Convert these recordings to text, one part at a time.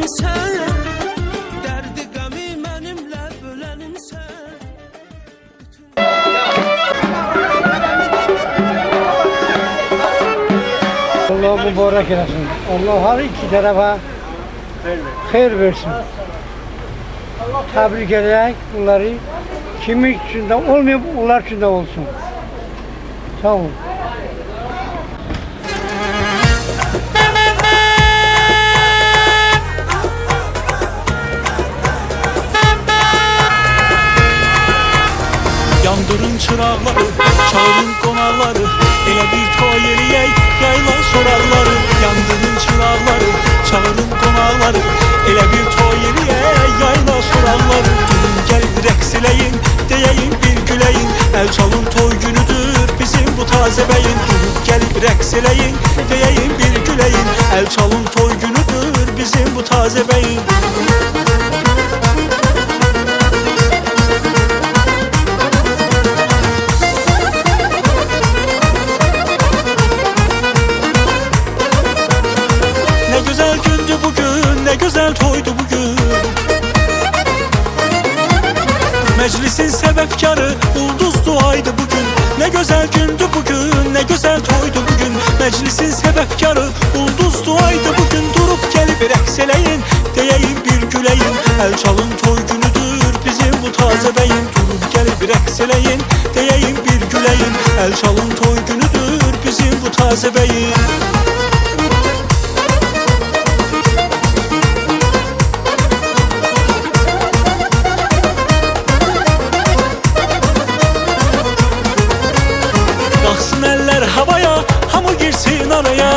bilenim sen, derdi gami benimle bölenim sen. Allah mübarek eylesin. Allah her iki tarafa hayır versin. Tebrik ederek bunları kimi için de olmuyor, onlar için de olsun. Sağ olun. Yandırın çıraqları, çağırın qonaqları, elə bir toy eləyək, yayla soraqları. Yandırın çıraqları, çağırın qonaqları, elə bir toy eləyək, yayla soraqları. Durun gəl rəqs eləyin, deyəyin bir güləyin, əl çalın toy günüdür bizim bu tazə bəyin. Durun gəl rəqs eləyin, deyəyin bir güləyin, əl çalın toy günüdür bizim bu tazə bəyin. Ne güzel toydu bugün, meclisin sebepkarı ulduzdu aydı bugün. Ne güzel gündü bugün, ne güzel toydu bugün, meclisin sebepkarı ulduzdu aydı bugün. Durup gelip rəqs eləyin, deyəyin bir güləyin, əl çalın toy günüdür bizim bu tazə bəyin. Durup gelip rəqs eləyin, deyəyin bir güləyin, əl çalın toy günüdür bizim bu tazə bəyin. Havaya, hamı girsin araya.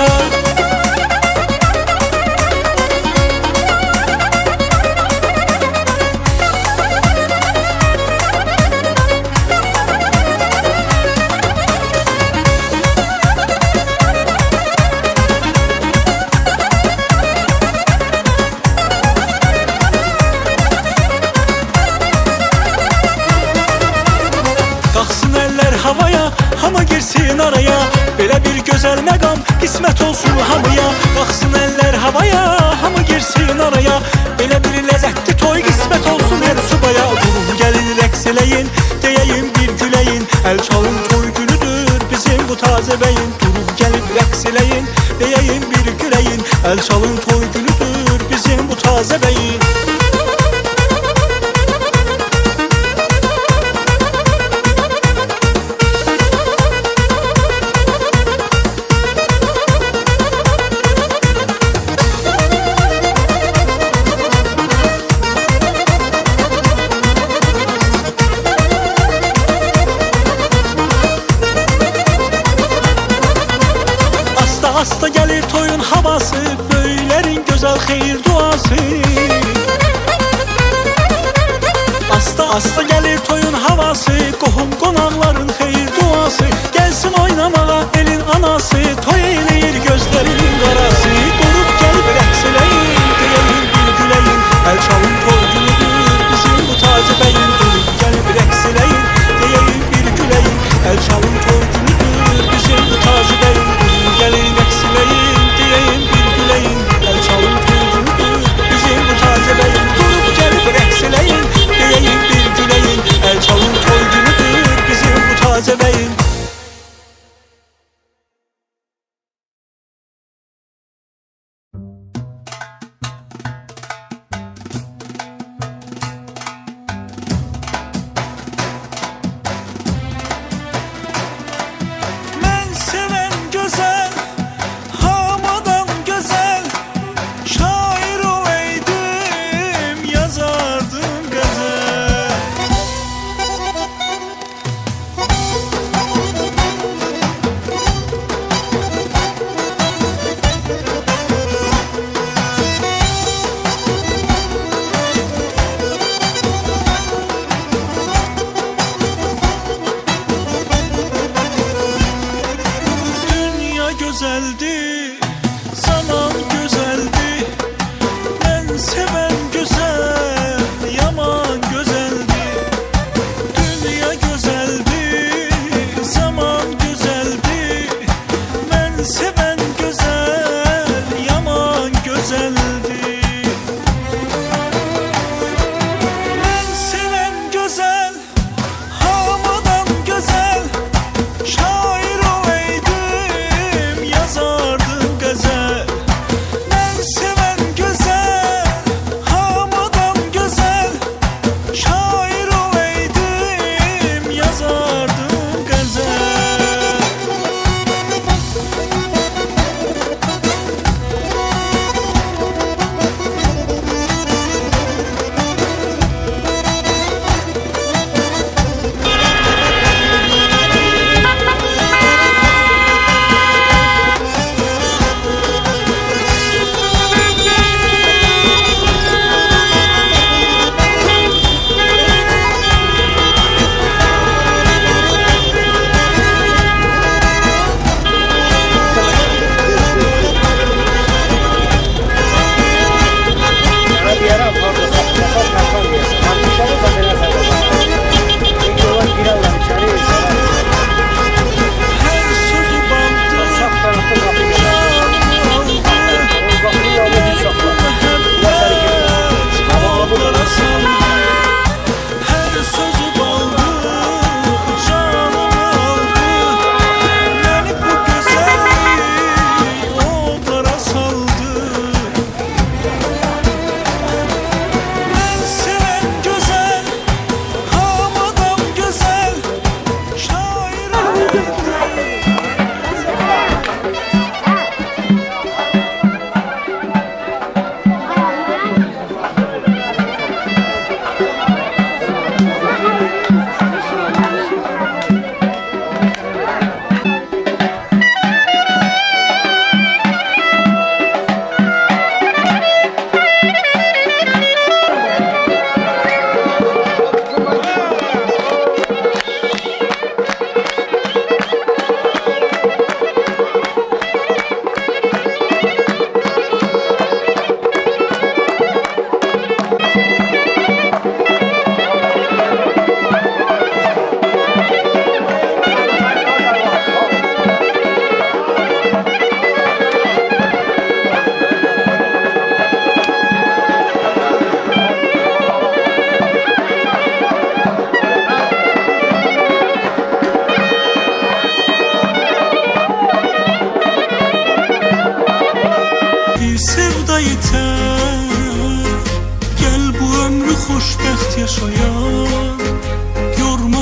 Qalxsın əllər havaya, hamı girsin araya. Belə bir gözəl məqam qismət olsun hamıya. Qalxsın əllər havaya, hamı girsin araya. Belə bir ləzzətli toy qismət olsun hər subaya. Durun gəlin rəqs eləyin, deyəyin bir güləyin, əl çalın toy günüdür bizim bu tazə bəyin. Durun gəlin rəqs eləyin, deyəyin bir güləyin, əl çalın toy günüdür bizim bu tazə bəyin. Asta gelir toyun havası, böylerin güzel xeyir duası. Asta gelir toyun havası, qohum qonaqların xeyir duası. Gelsin oynamağa elin anası, toy eləyir gözlerinin qarası. Durup gelip rəqs eləyin, deyəyin bir güləyin, əl çalın toy günüdür bizim bu tazə bəyin. Durup gelip rəqs eləyin, deyəyin bir güləyin, əl çalın toy günüdür bizim bu tazə bəyin. Gelin rəqs eləyin, deyəyin bir güləyin, əl çalın toy günüdür bizim bu tazə bəyin. Durup gelip rəqs eləyin, deyəyin bir güləyin, əl çalın toy günüdür.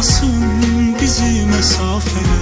ayırmasın bizi mesafeler.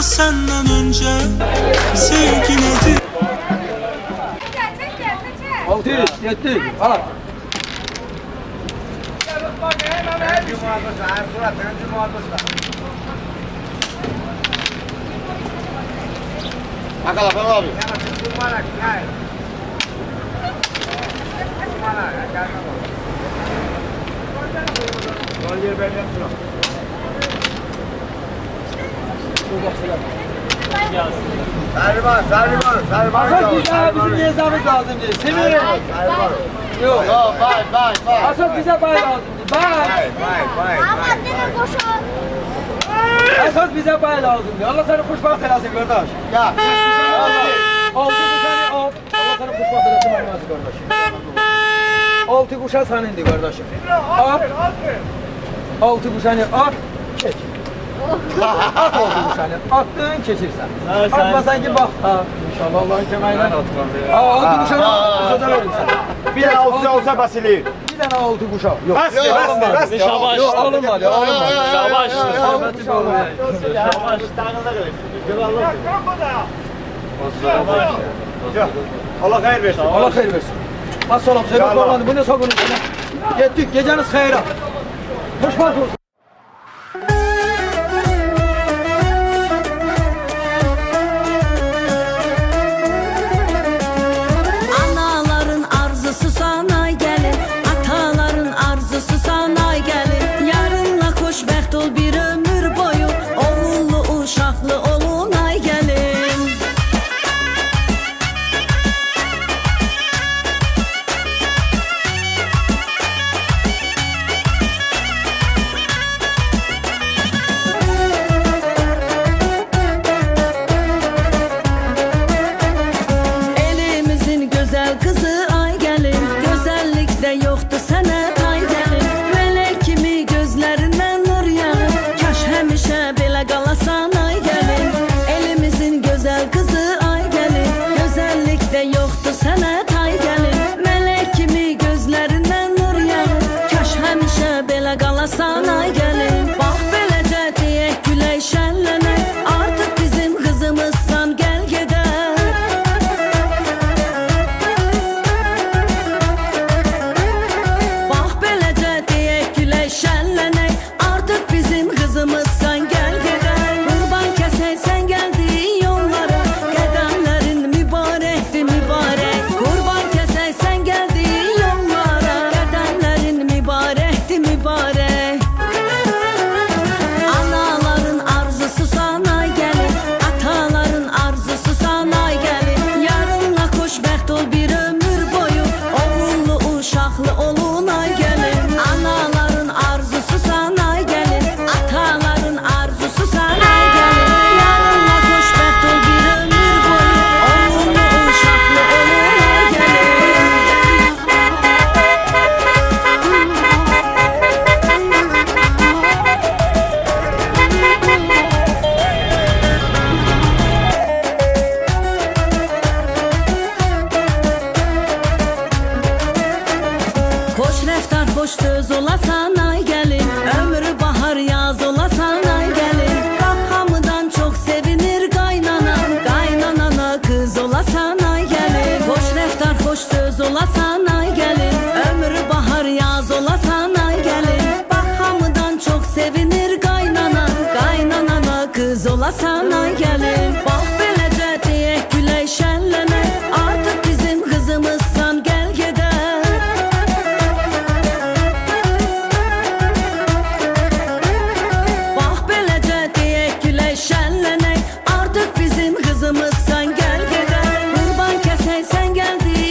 Senden önce sevgi nedir? 600, 700, al. Akala ben abi. Terliman. Asıl bizim cezamız lazım değil. Seviyorum. Yok. Yok, bay. Asıl bize bay lazım değil. Bay. Ama dene koşar. Asıl bize bay lazım değil. Allah sana kuşbak belasın kardeş. Ya. Altı kuşanı al. Allah sana kuşbak belasın olmaz kardeşim. Altı kuşa senindi kardeşim. Al. Altı kuşanı al. Çek. At oldu kuşanı. Attın keçirsen. Atmasan ki bak. Ha. İnşallah Allah'ın kemayla. Altı kuşanı kuşa verim sana. Bir tane olsa basili. Bir tane altı kuşa. Yok. Bas. Şabaş. Yok alınmaz ya alınmaz. Şabaş. Ahmet'im olur. Şabaş. Allah hayır versin. Allah hayır versin. Bas oğlum sebep olmadı. Bu ne sokunun içine? Gittik geceniz hayra. Hoşbat olsun. Anaların arzusu sana gelir, ataların arzusu sana gelir. Yarınla xoşbəxt ol bir ömür boyu, oğullu uşaqlı olun ay gelin. Elimizin güzel kızı ay gelin, güzellikte yoktu sənət ay gelin. Melek kimi gözlerinden nur yağır, kaş həmişə belə qalasan ay gelin. Elimizin güzel kızı ay gelin, güzellikte yoktu sənət ay gelin. Melek kimi gözlerinden nur yağır, kaş həmişə belə qalasan ay gelin. Bax beləcə deyək gülək şənlənək, artıq bizim qızımızsan gəl gedək. Bax beləcə deyək gülək şənlənək, artıq bizim qızımızsan gəl gedək. Qurban kəsək sən gəldiyin yollara, qədəmlərin mübarəkdir mübarək. Qurban kəsək sən gəldiyin yollara, qədəmlərin mübarəkdir mübarək. Anaların arzusu sana gəlir, ataların arzusu sana gəlir. Yarınla xoşbəxt ol bir ömür boyu, oğullu uşaqlı olun ay gəlin. Anaların arzusu sana gəlir, ataların arzusu sana gəlir. Yarınla xoşbəxt ol bir ömür boyu, oğullu uşaqlı olun ay gəlin. Xoş rəftar, xoş söz olasan ay gəlin, ömrü bahar yaz olasan ay gəlin. Bax hamıdan çox sevinir qaynana, qaynanana qız olasan ay gəlin. Xoş rəftar, xoş söz olasan ay gəlin, ömrü bahar yaz olasan ay gəlin. Bax hamıdan çox sevinir qaynana, qaynanana qız olasan ay gəlin. Bax beləcə deyək gülək şənlənək, artıq bizim qızımızsan gəl gedək. Bax beləcə deyək gülək şənlənək, artıq bizim qızımızsan gəl gedək. Qurban kəsək sən gəldiyin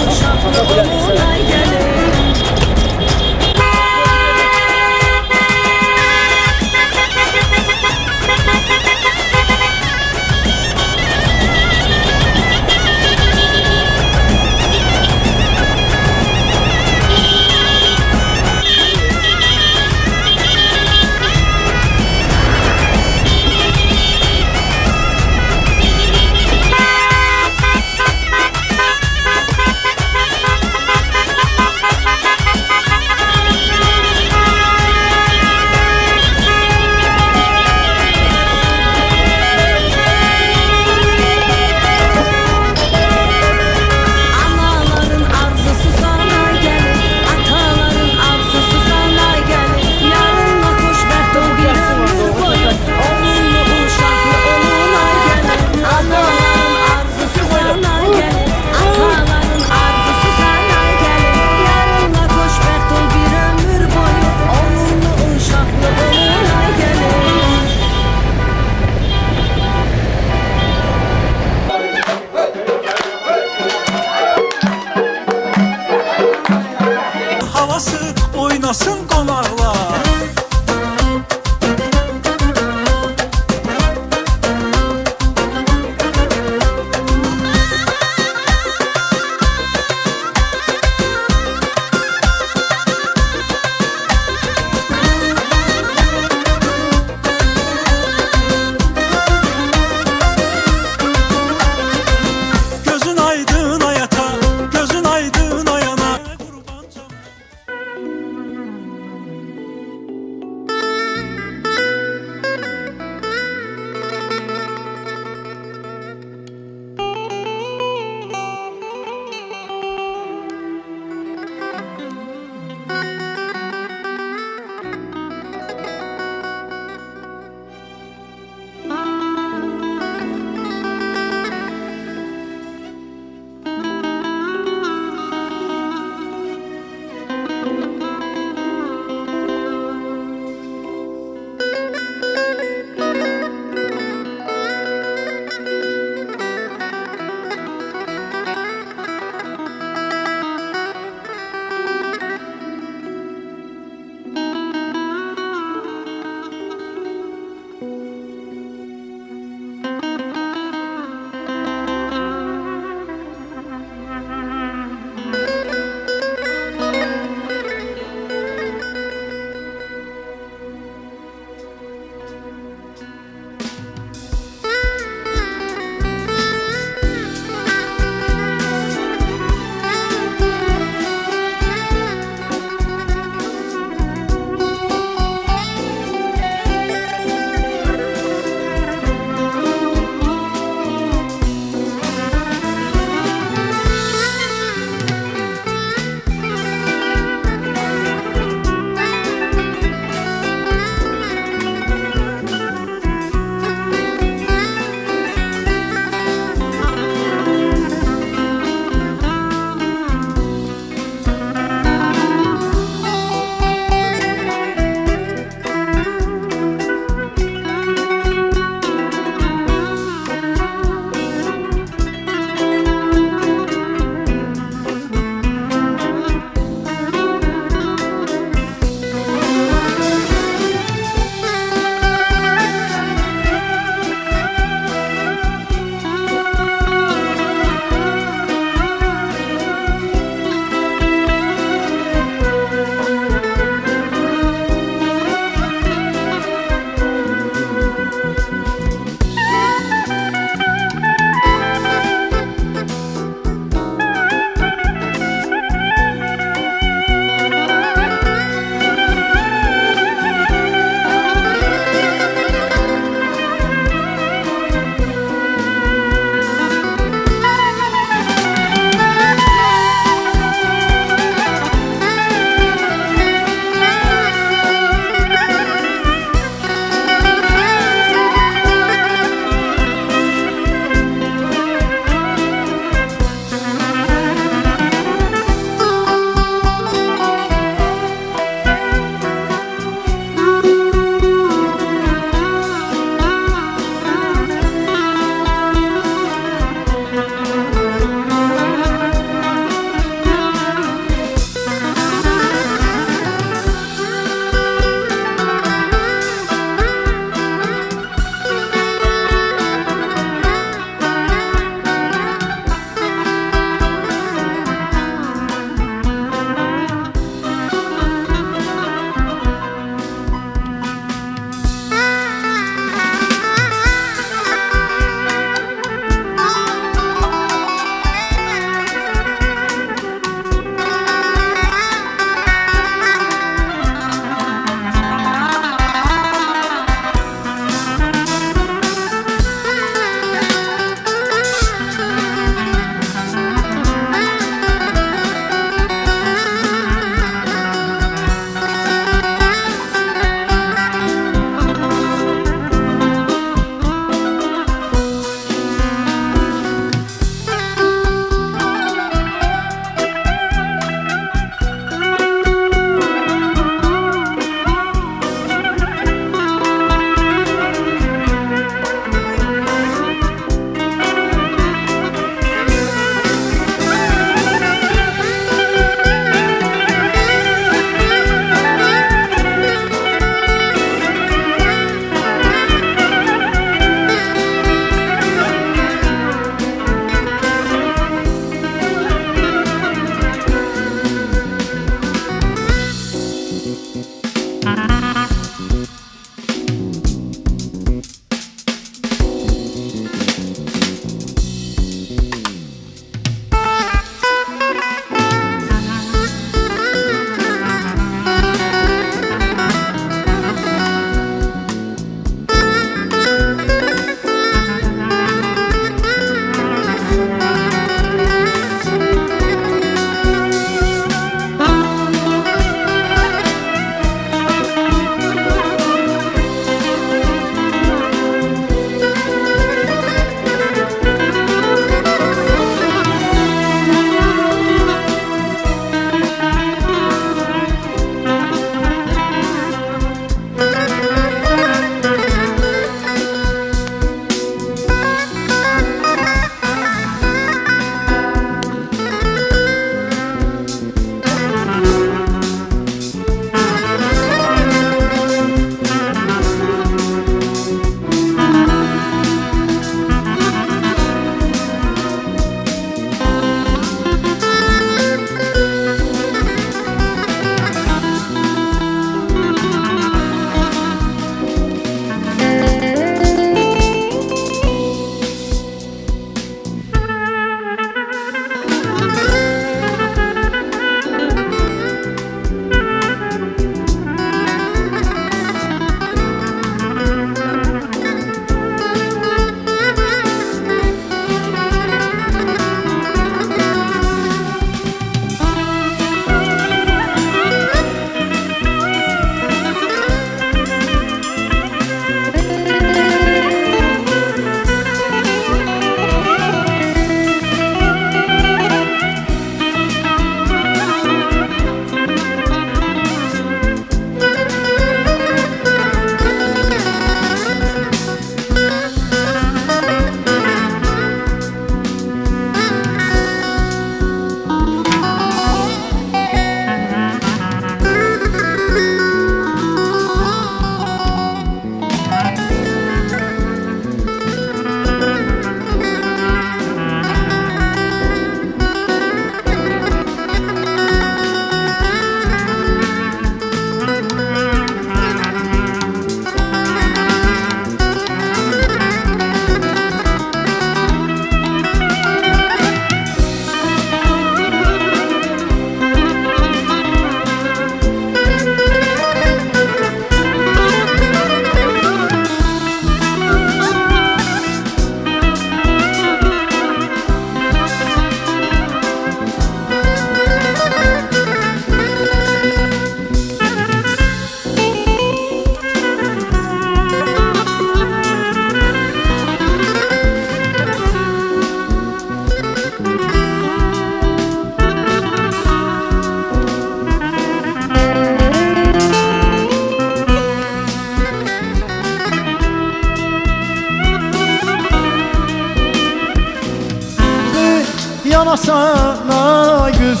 yanasana güz.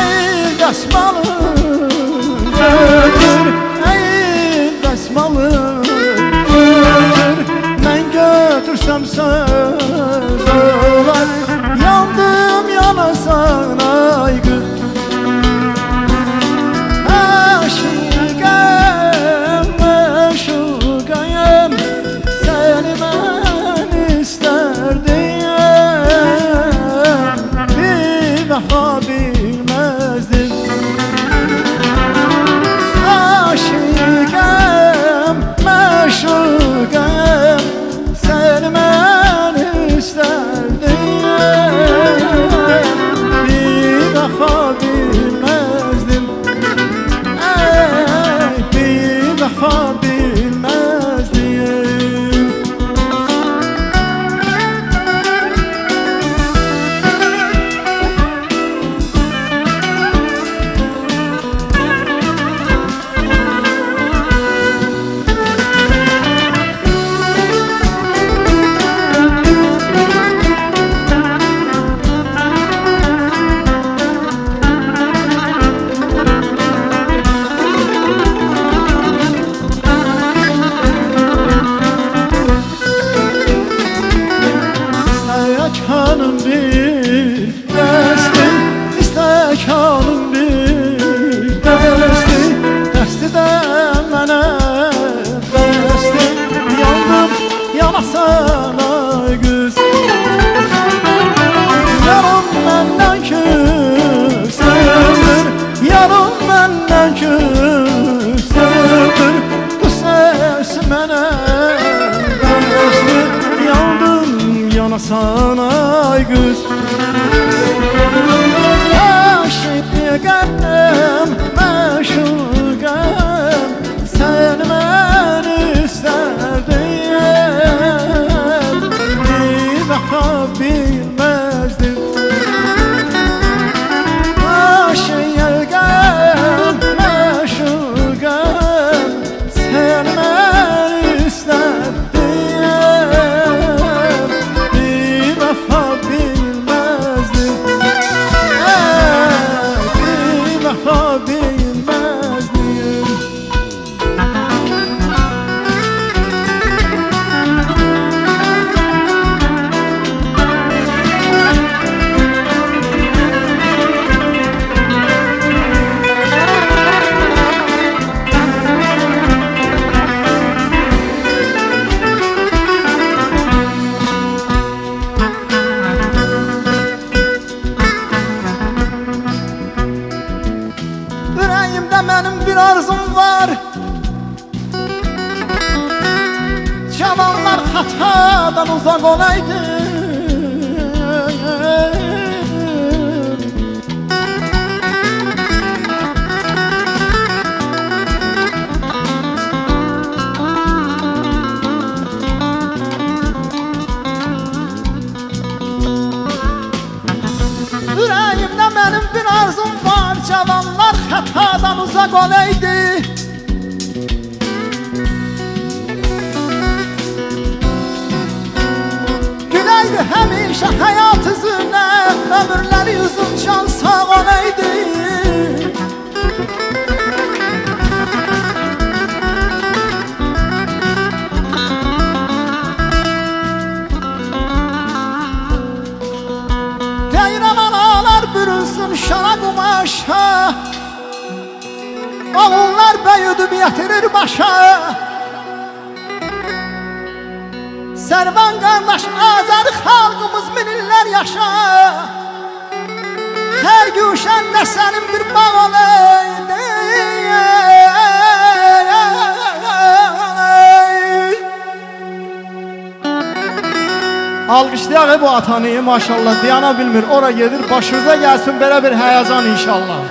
Ey dəsmalı götür, ey dəsmalı götür. Mən götürsəm söz olar, yandım yanasana güz. Aşıqəm, aşıqəm, səni mən istərdim, bir vəfa bilməzdim. Aşıqəm, aşıqəm, səni mən istərdim, bir vəfa bilməzdim. Bir vəfa bilməzdim. Stəkanım bir dəstin, stəkanım bir dəstin, dəsti də mənə dəstin. Yandım yanasana güz. Yarım məndən küsüdür, yarım məndən küsüdür. Bu səs mənə dəstin. Yandım yanasana güz. Aşıqəm, aşıqəm, səni mən istərdim, bir vəfa bilməzdim. Aşıqəm, aşıqəm, səni mən istərdim, bir vəfa bilməzdim. Bir vəfa bilməzdim. Ürəyimdə mənim bir arzum var, cavanlar xatadan uzaq olaydı. Ürəyimdə mənim bir arzum var, cavanlar xatadan uzaq olaydı. Güləydi həmişə həyat üzünə, ömürləri uzun can sağ olaydı. Deyirəm analar bürünsün şana qumaşa, oğullar böyüdüb yetirir başa. Sərvan qardaş Azəri xalqımız minillər yaşa. Hər güşəndə sənin bir bağ olaydı. Alqışlayaq bu atanı maşallah, diyana bilmir, ora gedir, başınıza gəlsin belə bir həyəcan inşallah.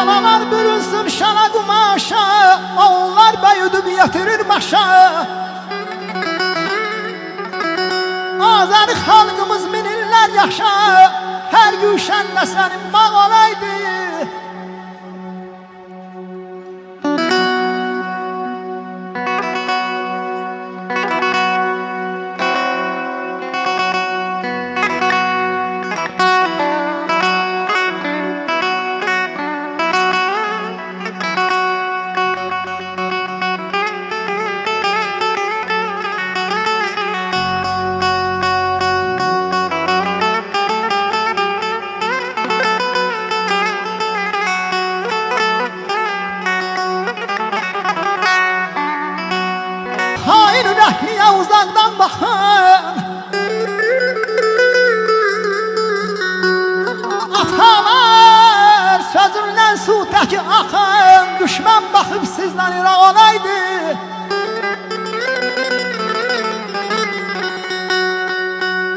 Analar bürünsün şana qumaşa, oğullar böyüdüb yetirir başa. yaşa, her güşende senin bağ olaydı. Hain ürəkliyə uzaqdan baxın, atalar sözündən su təki axın, düşmən baxıb sizdən iraq olaydı.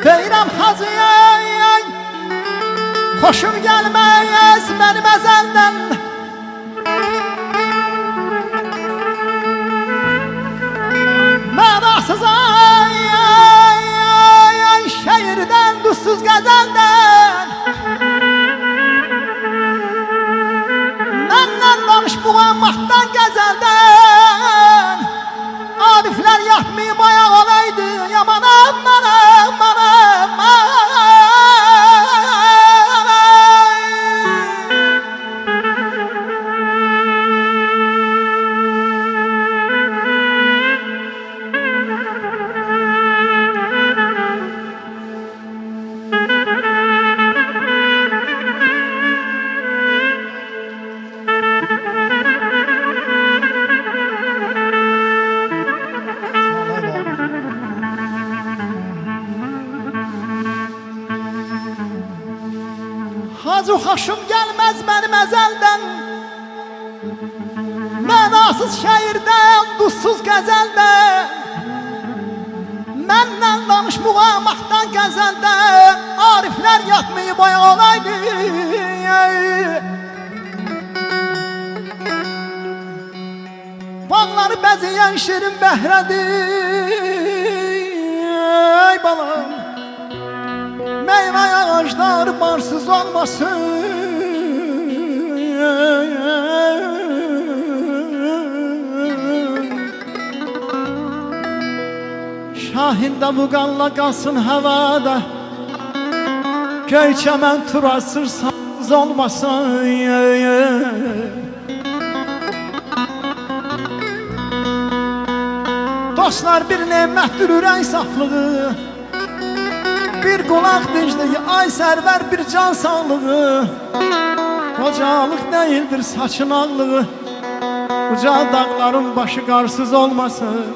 Deyirəm hacıyay, xoşum gəlməz mənim əzəldən. Mənasız ay şehirden, duzsuz gazelden. Məndən danış muğammatdan gazelden. Arifler yatmayıb ayaq olaydı, yamanam manam manam manam. Hacı xoşum gəlməz mənim əzəldən, mənasız şəhirdən, duzsuz qəzəldən. Məndən danış muğamaqdan qəzəldən, ariflər yatmayıb ayaq olaydı. Bağları bəzəyən şirin bəhrədir, ey balam. Meyve ağaçlar barsız olmasın. Şahinde bu qanla qalsın havada, göy çəmən turasır saz olmasın. Dostlar bir nemətdir ürək saflığı, bir qulaq dincliyi, ay sərvər bir can sağlığı. Qocalıq deyildir saçın ağlığı, uca dağların başı qarsız olmasın.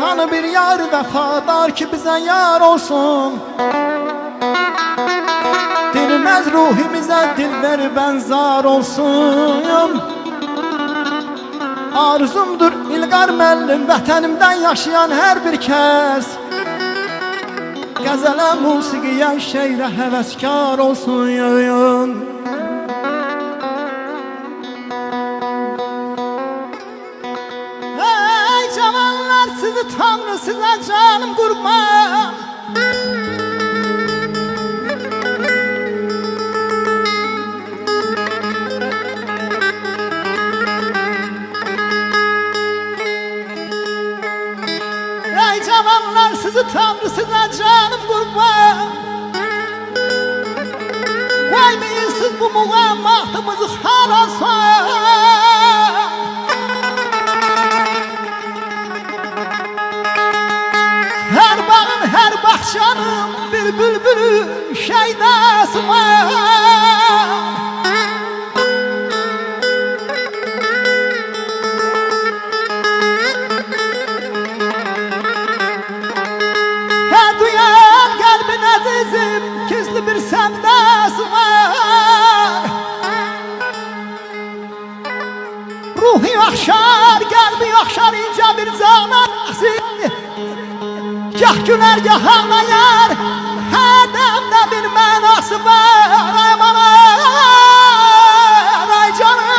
Hani bir yar vəfadar ki bizə yar olsun, dinməz ruhimizə dilləri bənzar olsun. Arzumdur İlqar müəllim, vətənimdən yaşayan hər bir kəs, qəzələ, musiqiyə, şeirə həvəskar olsun. Ey cavanlar, sizi tanrı, sizə canım qurban. Ey cavanlar, sizi tanrı, sizə canım qurban. Qoymayın siz bu muğammatımızı xarasa. Hər bağın, hər baxşanın bir bülbülü şeydası var. Duyan kalbin azizim, gizli bir sevdası var. Ruhu yaxşar, kalbi yaxşar, ince bir canan asil. Gah güler, gah ağlayar, her demde bir mənası var. Ay aman, ay canım.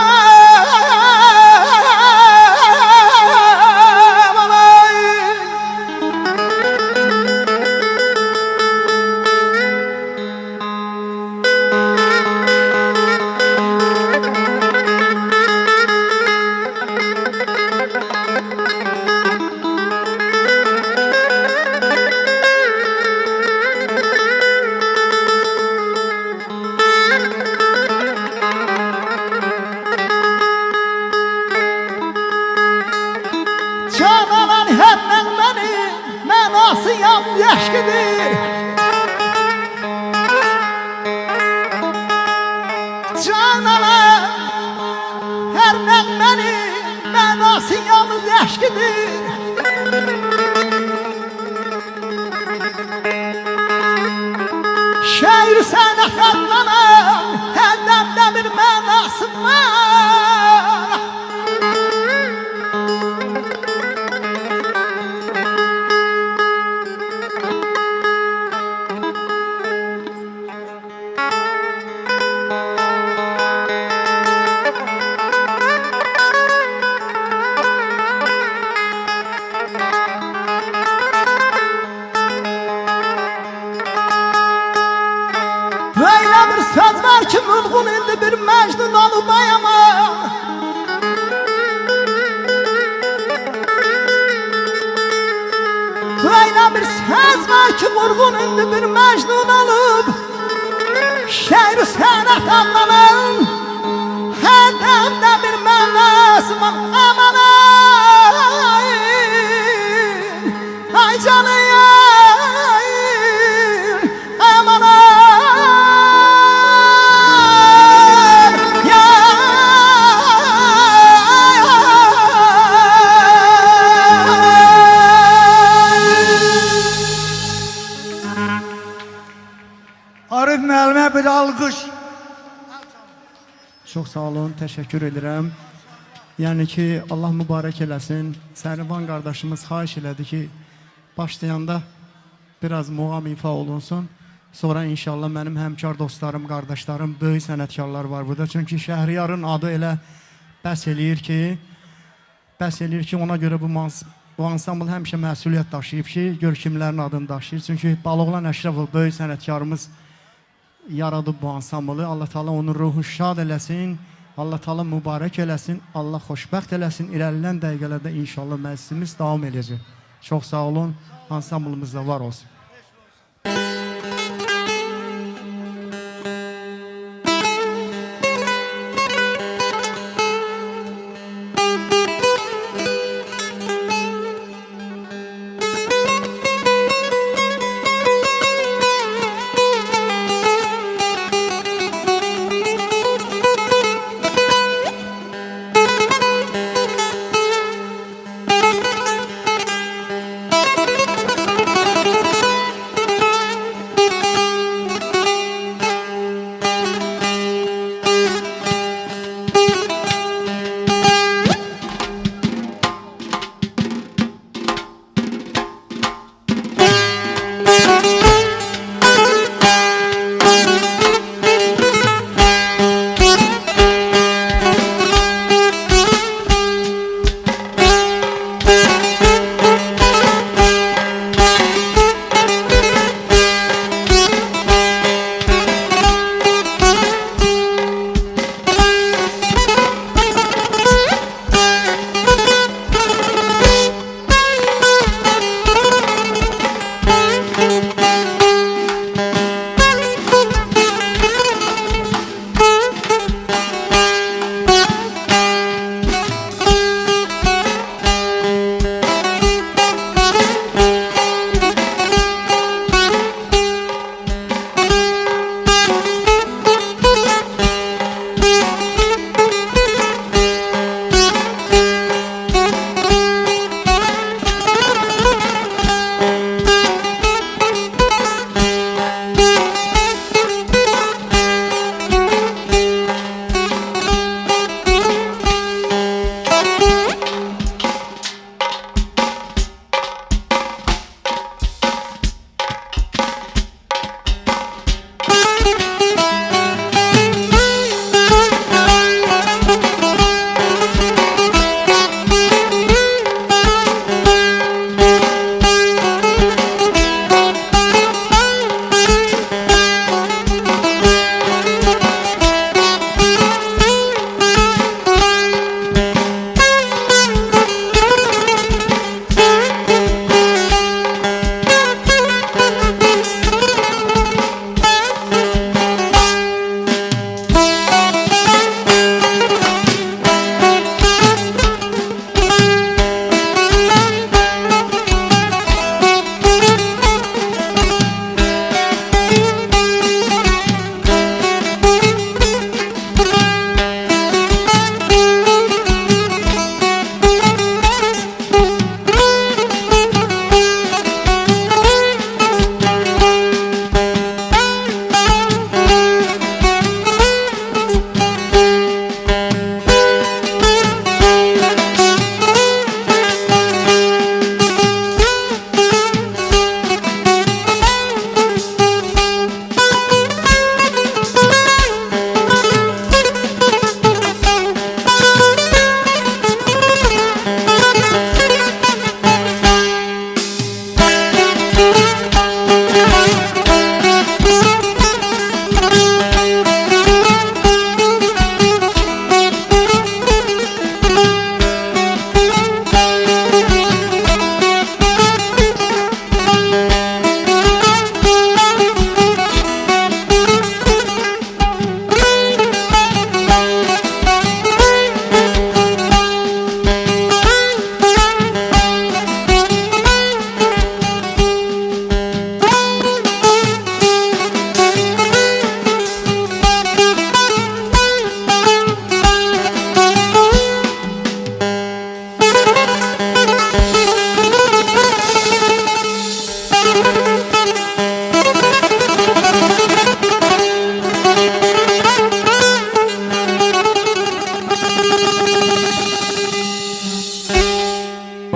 Cananan həndən məni mənası yap eşqidir Cananan həndən məni mənası yalnız eşqidir Şehir sənət adlanan həndəmdə bir mənası var Böyle bir söz var ki mülgün indi bir mecnun olup ayama Böyle bir söz var ki mülgün indi bir mecnun olup Şehir sənət adlanan her demde bir mənası var aman ay canım aman Arif müəllimə bir alqış. Çox sağ olun, təşəkkür edirəm. Yəni ki, Allah mübarək eləsin. Sərvan qardaşımız xahiş elədi ki, başlayanda biraz muğam ifa olunsun. Sonra inşallah mənim həmkar dostlarım, qardaşlarım, böyük sənətkarlar var burada. Çünki Şəhriyarın adı elə bəs eləyir ki, ona görə bu ansambl həmişə məsuliyyət daşıyıb ki, gör kimlərin adını daşıyır. Çünki Baloğlan Əşrəfov böyük sənətkarımız yaradıb bu ansamblı. Allah Taala onun ruhu şad eləsin. Allah Taala mübarək eləsin. Allah xoşbəxt eləsin. İrəlilən dəqiqələrdə inşallah məclisimiz davam edəcək. Çox sağ olun. Ansamblımız da var olsun.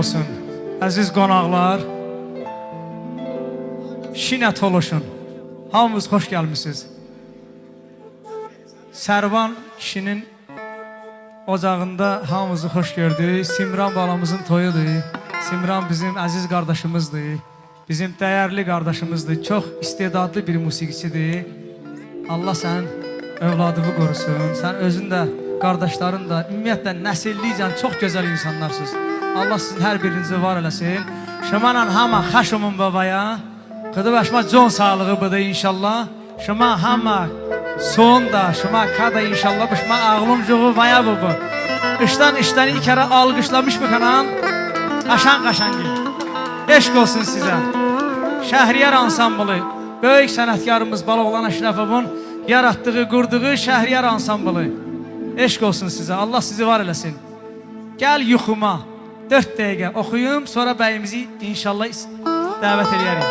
olsun, əziz qonaqlar. Şinət oluşun. Hamınız xoş gəlmisiniz. Sərvan kişinin ocağında hamımızı xoş gördük. Simran balamızın toyudur. Simran bizim əziz qardaşımızdır. Bizim dəyərli qardaşımızdır. Çox istedadlı bir musiqiçidir. Allah sənin övladını qorusun. Sən özün də, qardaşların da, ümumiyyətlə nəsillikcən çox gözəl insanlarsınız. Allah sizin hər birinizi var eləsin. Şımanla hama xaşımın babaya. Qıdı başıma con sağlığı bıdı inşallah. Şıma hama son da, şıma kada inşallah. Şıma ağlım cuğu vaya bu. İşten iki kere alqışlamış bu kanan. Qaşan gel. Eşq olsun sizə. Şəhriyar ansamblı, böyük sənətkarımız Baloğlan Əşrəfovun yarattığı, qurduğu Şəhriyar ansamblı. Eşq olsun sizə, Allah sizi var eləsin. Gəl yuxuma, 4 dəqiqə oxuyum, sonra bəyimizi inşallah dəvət edərik.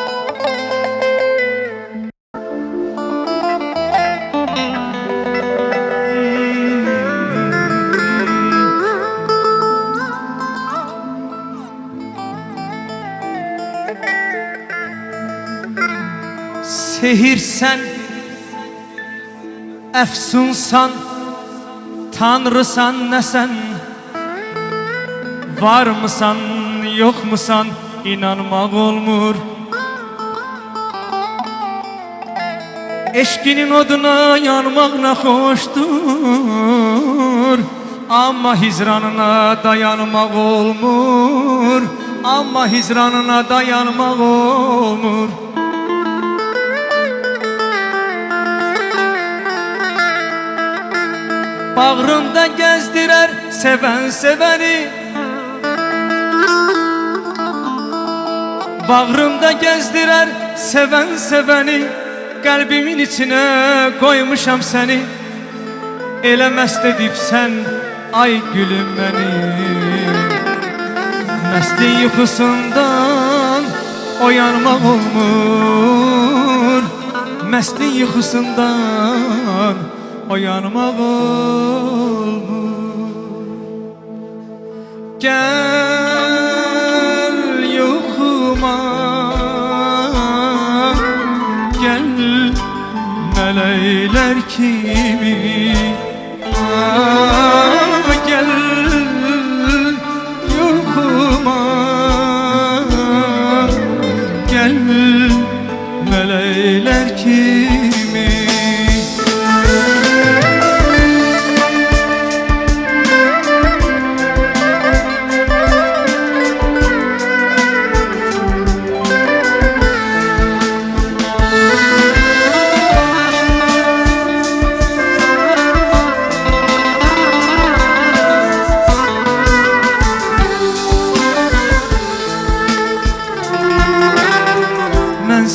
Sehirsən, əfsunsan, tanrısan nəsən? Var mısan, yok musan, inanmaq olmur. Eşkinin oduna yanmaq nə xoşdur, amma hicranına dayanmaq olmur. Amma hicranına dayanmaq olmur. Bağrımda gezdirer seven seveni, bağrımda gezdirer seven seveni, kalbimin içine koymuşam seni. Elə məst edibsən ay gülüm beni. Məstlik yuxusundan oyanmaq olmur. Məstlik yuxusundan oyanmaq olmur. Gəl yuxuma, gəl mələklər kimi. Gəl yuxuma, gəl mələklər kimi.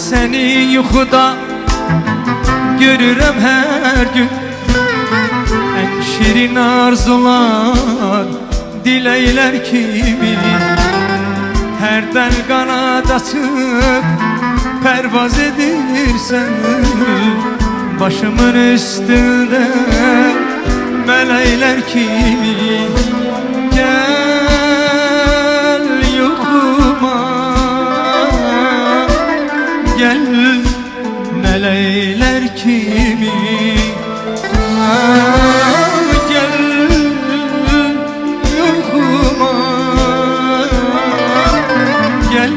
Seni yuxuda görürəm hər gün. Ən şirin arzular, diləklər kimi. Hərdən qanad açıb pərvaz edirsən, başımın üstündə mələklər kimi. Gəl yuxuma, gəl mələklər kimi. Gəl yuxuma, gəl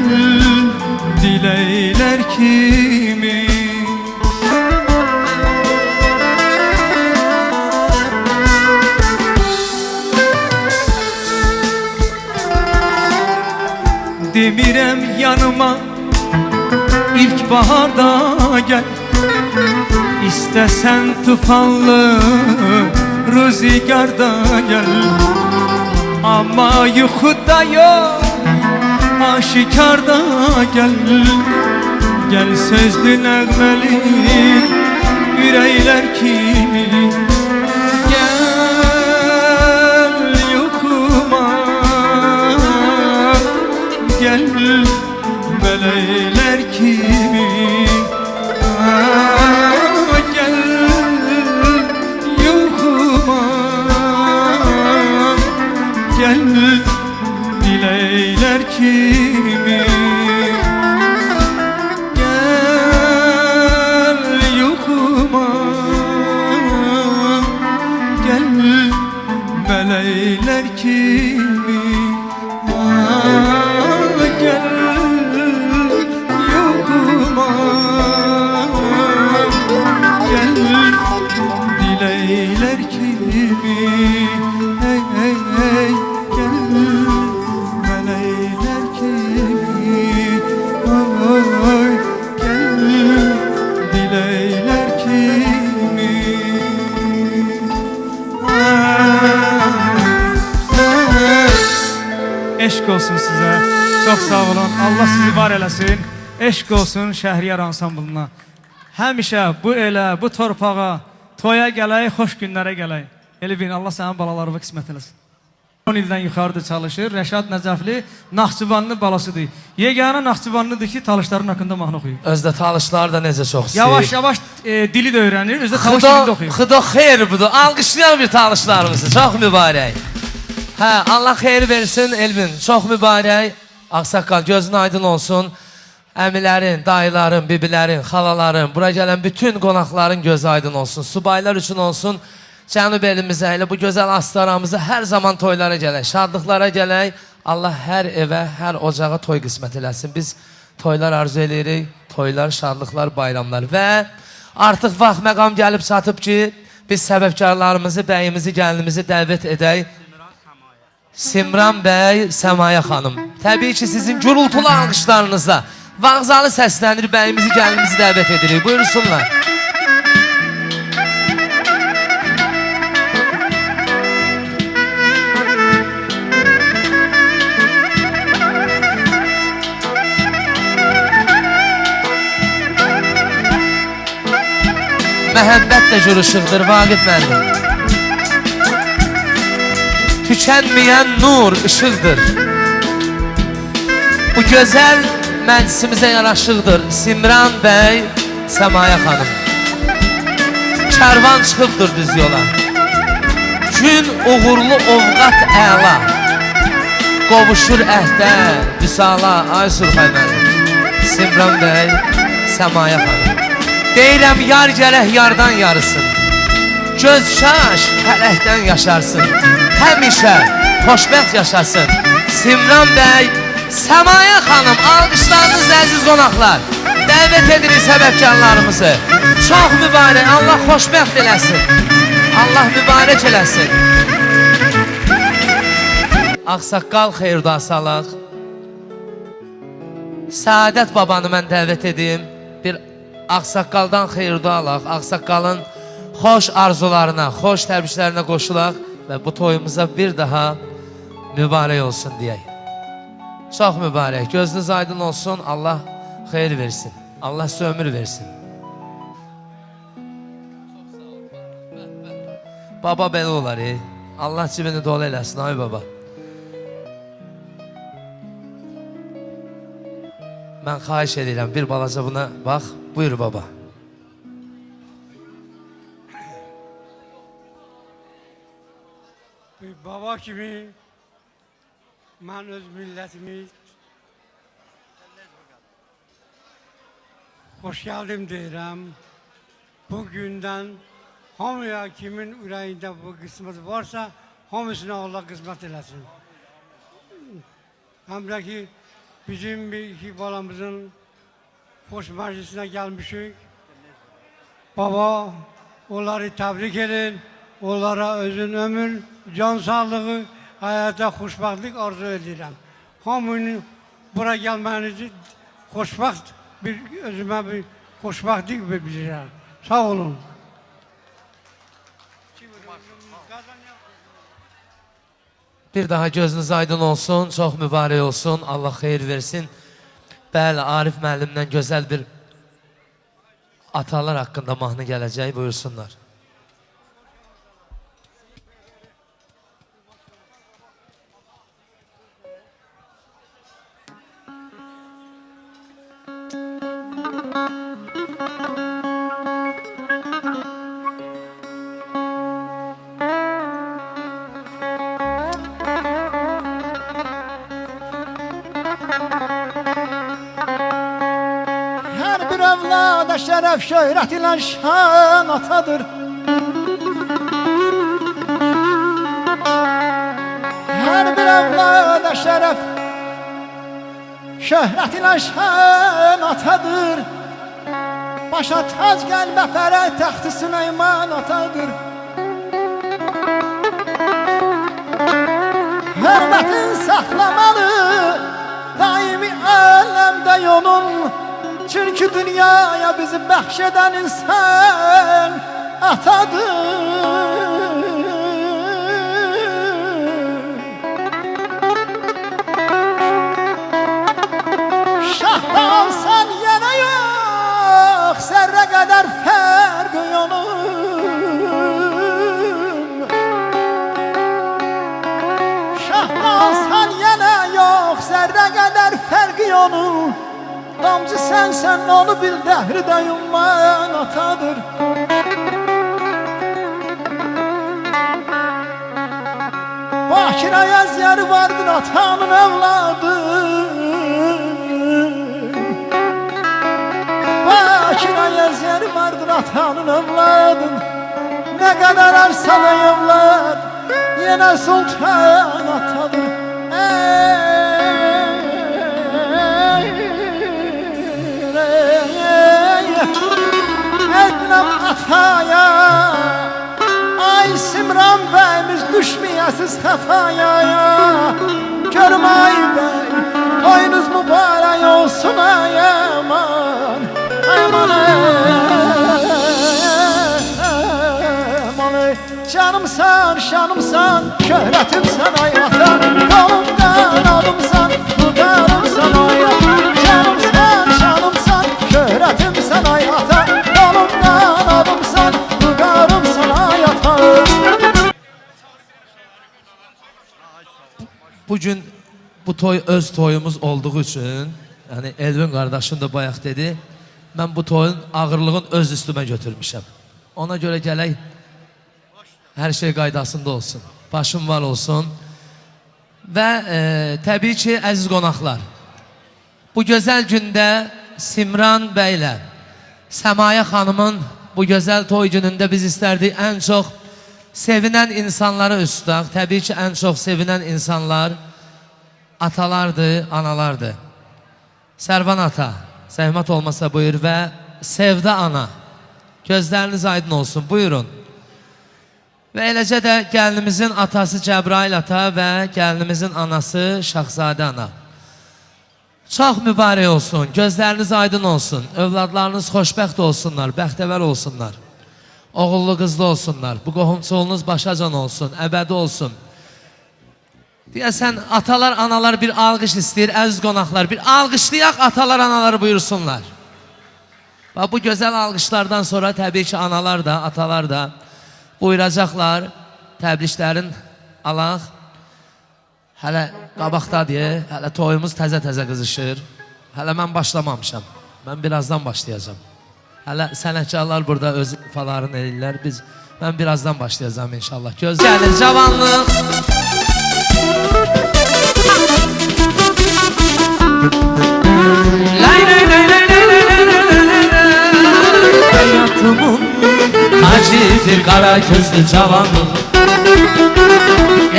diləklər kimi. Demirəm yanıma İlk baharda gel, İstesen tufanlı rüzgarda gel. Ama yuxuda yok, aşikarda gel. Gel sözlü nəğməli ürəklər kimi. Gel yuxuma, gel mələklər kimi. Gel yuxuma, gel diləklər kimi Gel yuxuma Gel mələklər kimi Gel yuxuma Gel diləklər kimi Hey hey hey Gel mələklər kimi Ay gel diləklər kimi Eşq olsun sizə. Çox sağ olun. Allah sizi var eləsin. Eşq olsun Şəhriyar ansamblına. Həmişə bu elə, bu torpağa, toya gələk, xoş günlərə gələk. Elə bilin, Allah sənin balalarına qismət eləsin. 10 ildən yuxarıda çalışır. Rəşad Nəcəfli Naxçıvanlı balasıdır. Yeganə Naxçıvanlıdır ki, talışların haqqında mahnı oxuyur. Özdə talışlar da necə çox istəyir. Yavaş-yavaş dili də öyrənir, özdə talış dilini də oxuyur. Xuda xeyir budur. Alqışlayan bir talışlarımızı. Çox mübarək. Hə, Allah xeyir versin Elvin. Çox mübarək. Ağsaqqal, gözün aydın olsun. Əmilərin, dayıların, bibilərin, xalaların, bura gələn bütün qonaqların gözü aydın olsun. Subaylar üçün olsun. Cənub elimizə ilə bu gözəl astaramızı hər zaman toylara gələk, şadlıqlara gələk. Allah hər evə, hər ocağa toy qismət eləsin. Biz toylar arzu edirik, toylar, şadlıqlar, bayramlar. Və artıq vaxt məqam gəlib çatıb ki, biz səbəbkarlarımızı, bəyimizi, gəlinimizi dəvət edək. Simran bəy, Səmaya xanım. Təbii ki, sizin gürültülü alqışlarınızla vağzalı səslənir, bəyimizi, gəlinimizi dəvət edirik. Buyursunlar. Məhəbbət də gürüşüqdir, Vaqif müəllim. Tükənməyən nur, işıqdır. Bu gözəl məclisimizə yaraşıqdır. Simran bəy, Səmaya xanım. Kərvan çıxıbdır düz yola. Gün uğurlu ovqat əla. Qovuşur əhdə, vüsala, ay Surxay müəllim. Simran bəy, Səmaya xanım. Deyirəm, yar gərək yardan yarısın. Göz kaş fələkdən yaşarsın. Həmişə xoşbəxt yaşasın. Simran bəy, Səmaya xanım, alqışlarınız əziz qonaqlar. Dəvət edirik səbəbkarlarımızı. Çox mübarək, Allah xoşbəxt eləsin. Allah mübarək eləsin. Ağsaqqal xeyirda salaq. Səadət babanı mən dəvət edeyim. Bir Ağsaqqaldan xeyirda alaq. Ağsaqqalın xoş arzularına, xoş təbriklərinə qoşulaq və bu toyumuza bir daha mübarək olsun deyək. Çox mübarək, gözünüz aydın olsun, Allah xeyir versin, Allah sizə ömür versin. Baba belə olar, Allah cibini dolu eləsin, ay baba. Mən xahiş edirəm, bir balaca buna bax, buyur baba. Baba kimi mən öz millətimi xoş gəldim deyirəm. Bu gündən hamıya kimin ürəyində bu qismət varsa, hamısına Allah qismət eləsin. Həm də ki, bizim iki balamızın xoş məclisinə gəlmişik. Baba, onları təbrik edin, onlara özün ömür, can sağlığı, həyata xoşbəxtlik arzu edirəm. Hamının bura gəlmənizi xoşbəxt, özümə bir xoşbəxtlik bilirəm. Sağ olun. Bir daha gözünüz aydın olsun, çox mübarək olsun, Allah xeyir versin. Bəli, Arif müəllimdən gözəl bir atalar haqqında mahnı gələcək, buyursunlar. evlada şərəf şöhrət ilə şan atadır. Hər bir evlada şərəf şöhrət ilə şan atadır. Başa tac qəlbə fərə təxti Süleyman atadır. Hörmətin saxlamalı daimi aləmdə yolun. Çünkü dünyaya bizi bəxş edən insan atadır. Şahda olsan yenə yox, zərrə qədər fərq yolun. Şahda olsan yenə yox, zərrə qədər fərq yolun. Damcı sen onu bil, dəhri də yumman atadır. Bakirə əzyəri vardır atanın evladı. Bakirə əzyəri vardır atanın evladın. Ne kadar arsalı evlad, yenə sultan atadır. Ednəm ataya, ay Simran bəyimiz düşməyəsiz xətaya. Görüm ay bəy, toyunuz mübarək olsun ay aman. Aman aman, canımsan, şanımsan, şöhrətimsən ay atan. Qolumdan adımsan, tutarımsan ay atan. Canımsan, şanımsan, şöhrətimsən ay atan. Qolumdan adımsan, tutarımsan ay atan. Bugün bu toy öz toyumuz olduğu için, yani Elvin kardeşim de bayaq dedi, ben bu toyun ağırlığın öz üstüme götürmüşəm. Ona göre gələk, her şey qaydasında olsun, başım var olsun. Və təbii ki, əziz qonaqlar, bu gözəl gündə Simran bəylə Səmaya xanımın bu gözəl toy günündə biz istərdik ən çox sevinən insanları üst tutaq. Təbii ki, ən çox sevinən insanlar atalardır, analardır. Sərvan ata, zəhmət olmasa buyur və Sevda ana, gözləriniz aydın olsun, buyurun. Və eləcə də gəlinimizin atası Cəbrail ata və gəlinimizin anası Şahzadə ana. Çox mübarək olsun, gözləriniz aydın olsun, övladlarınız xoşbəxt olsunlar, bəxtəvər olsunlar. Oğullu qızlı olsunlar, bu qohumçuluğunuz başacan olsun, əbədi olsun. Deyəsən, atalar, analar bir alqış istəyir, əziz qonaqlar, bir alqışlayaq, atalar, analar buyursunlar. Bu gözəl alqışlardan sonra təbii ki, analar da, atalar da buyuracaqlar, təbriklərin alaq. Hələ qabaqdadır, hələ toyumuz təzə-təzə qızışır. Hələ mən başlamamışam, mən birazdan başlayacağım. Hələ sənətkarlar burada öz ifalarını edirlər, mən birazdan başlayacağım inşallah. Göz gəlir, cavanlıq. Hayatımın acıdır qara gözlü cavanlıq.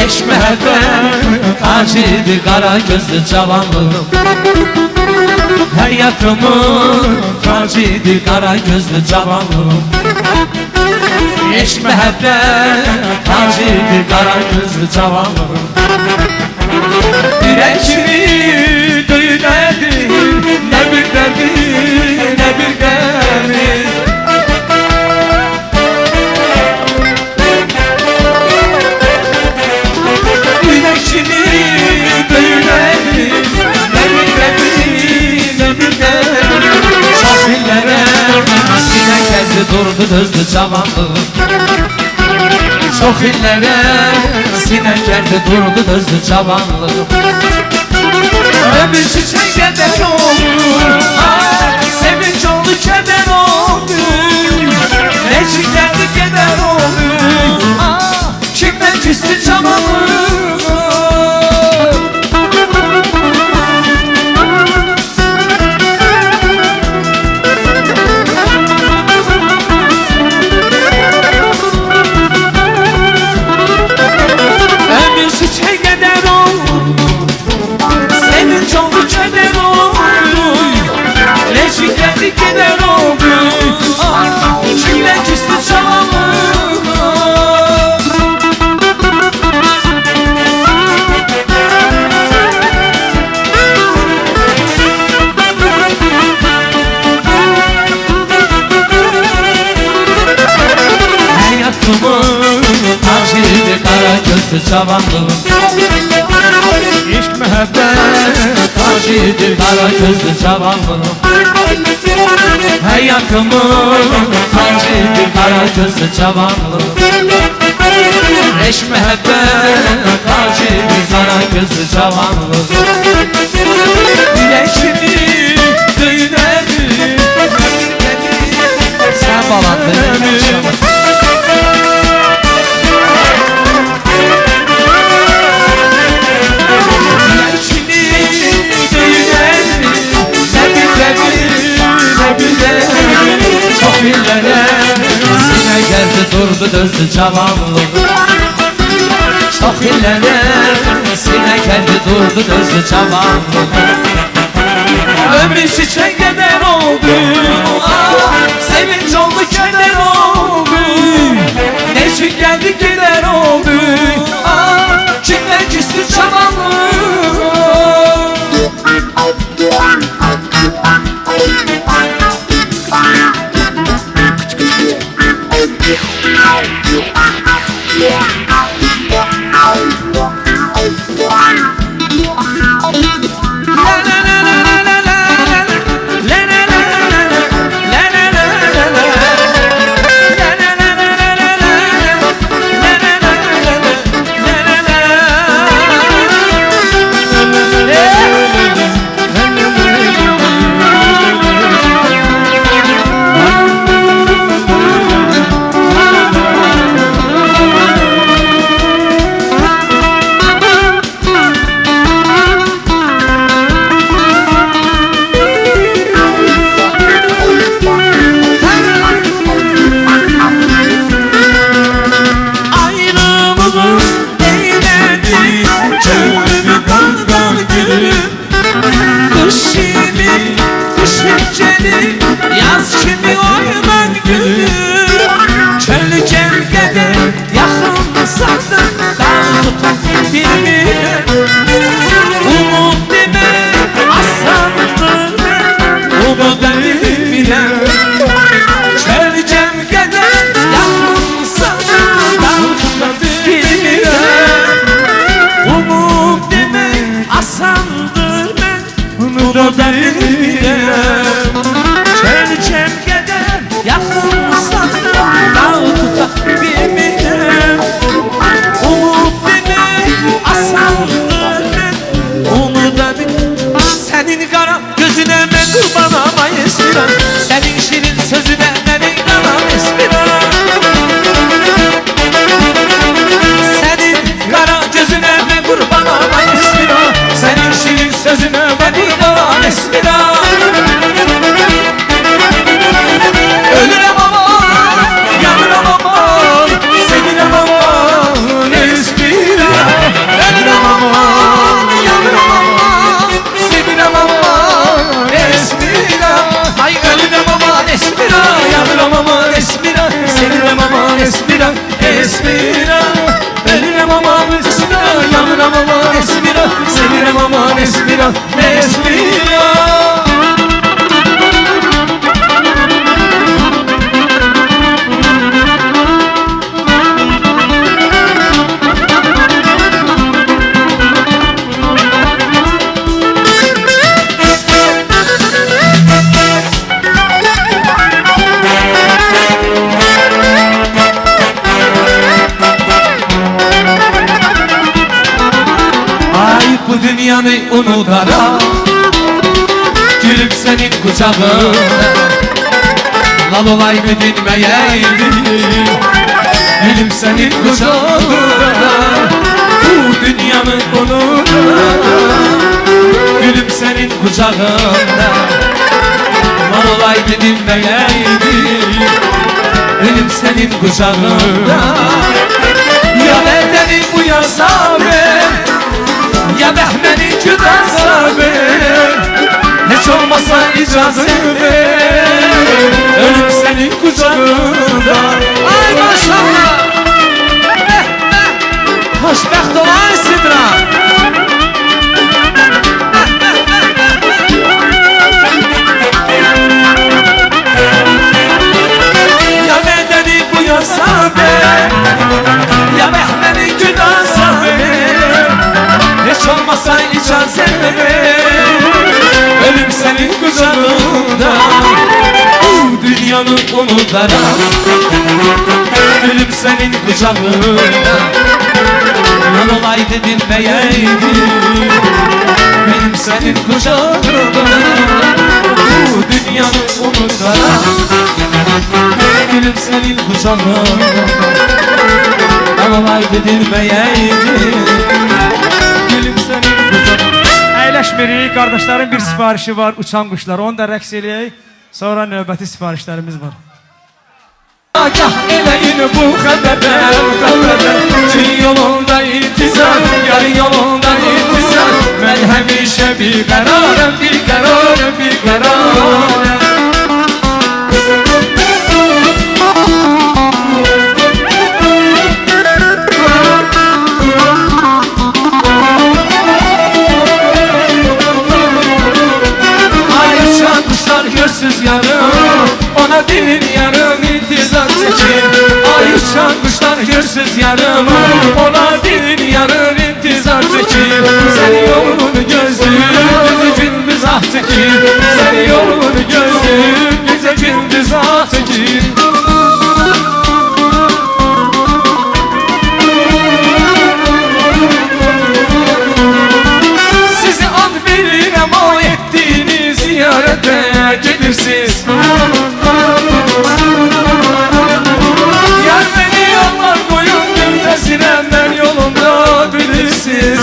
Eşq məhəbbət acıdır qara gözlü cavanlığım. Həyatımın acıdır qara gözlü cavanlığım. Eşq məhəbbət acıdır qara gözlü cavanlığım. Ürəkimi döyünədir, nə bir dərdi, nə bir qəmi. Ürəkimi döyünədir, nə bir dərdi, nə bir qəmi. Çox illərə sinə kəzi durdu dözdü cavanlığım. Çox illərə sinə gəldi durdu dözdü cavanlığım. Ömür çiçək qədər olur, sevinç oldu kədər oldu. Neciklərdi qədər oldu, kimdən küstü cavanlığım. gözlü cavanlığım. İşq mühəbbət tacidir qara gözlü cavanlığım. Həyatımın tacidir qara gözlü cavanlığım. İşq mühəbbət tacidir qara gözlü cavanlığım. Ürəkimi döyünədir sən balan benim. Çok illere sinə gəldi durdu dözdü cavanlığım. Çok illere sinə gəldi durdu dözdü cavanlığım. Ömrü çiçek kadar oldu, sevinç oldu keder oldu. Ne için geldi gider oldu, kimler küstü cavanlığım. Dünyanı unutarak gülüp senin kucağında lal olaydı dinmeyeydi. Gülüp senin kucağında bu dünyanı unutarak gülüp senin kucağında lal olaydı dinmeyeydi. Gülüp senin kucağında ya bendeni bu ya sabır ya Behmen'i küden sabır. Hiç olmasa icazı ver, ölüm senin kucağında. Ay maşallah, hoşbext olaysın ha. Ya bedeni bu ya sabır, ya Behmen'i küden sabır. severim Ölüm senin kucağında Dünyanı unutarım Ölüm senin kucağında Yol olaydı dinmeyeydi Benim senin kucağında Bu dünyanı unutarım Ölüm senin kucağında Yol olaydı dinmeyeydi Gülüm senin kucağında Əyləşmirik, qardaşların bir sifarişi var, uçan quşlar. Onu da rəqs eləyək. Sonra növbəti sifarişlərimiz var. Agah eləyin bu xəbərdən Çin yolunda intizar, yarın yolunda intizar Mən həmişə bir qərarım, bir qərarım, bir qərarım Görsüz yarım Ona dilin yarım intizar çekin Ay uçan kuşlar görsüz yarım Ona dilin yarım intizar çekin Seni yolunu gözlüm Gece gündüz ah çekin Seni yolunu gözlüm Gece gündüz ah çekin Sizi ad verirəm o ettiğiniz ziyarete gelirsiniz Yar beni yollar koyun gümdesine ben yolunda bilirsiniz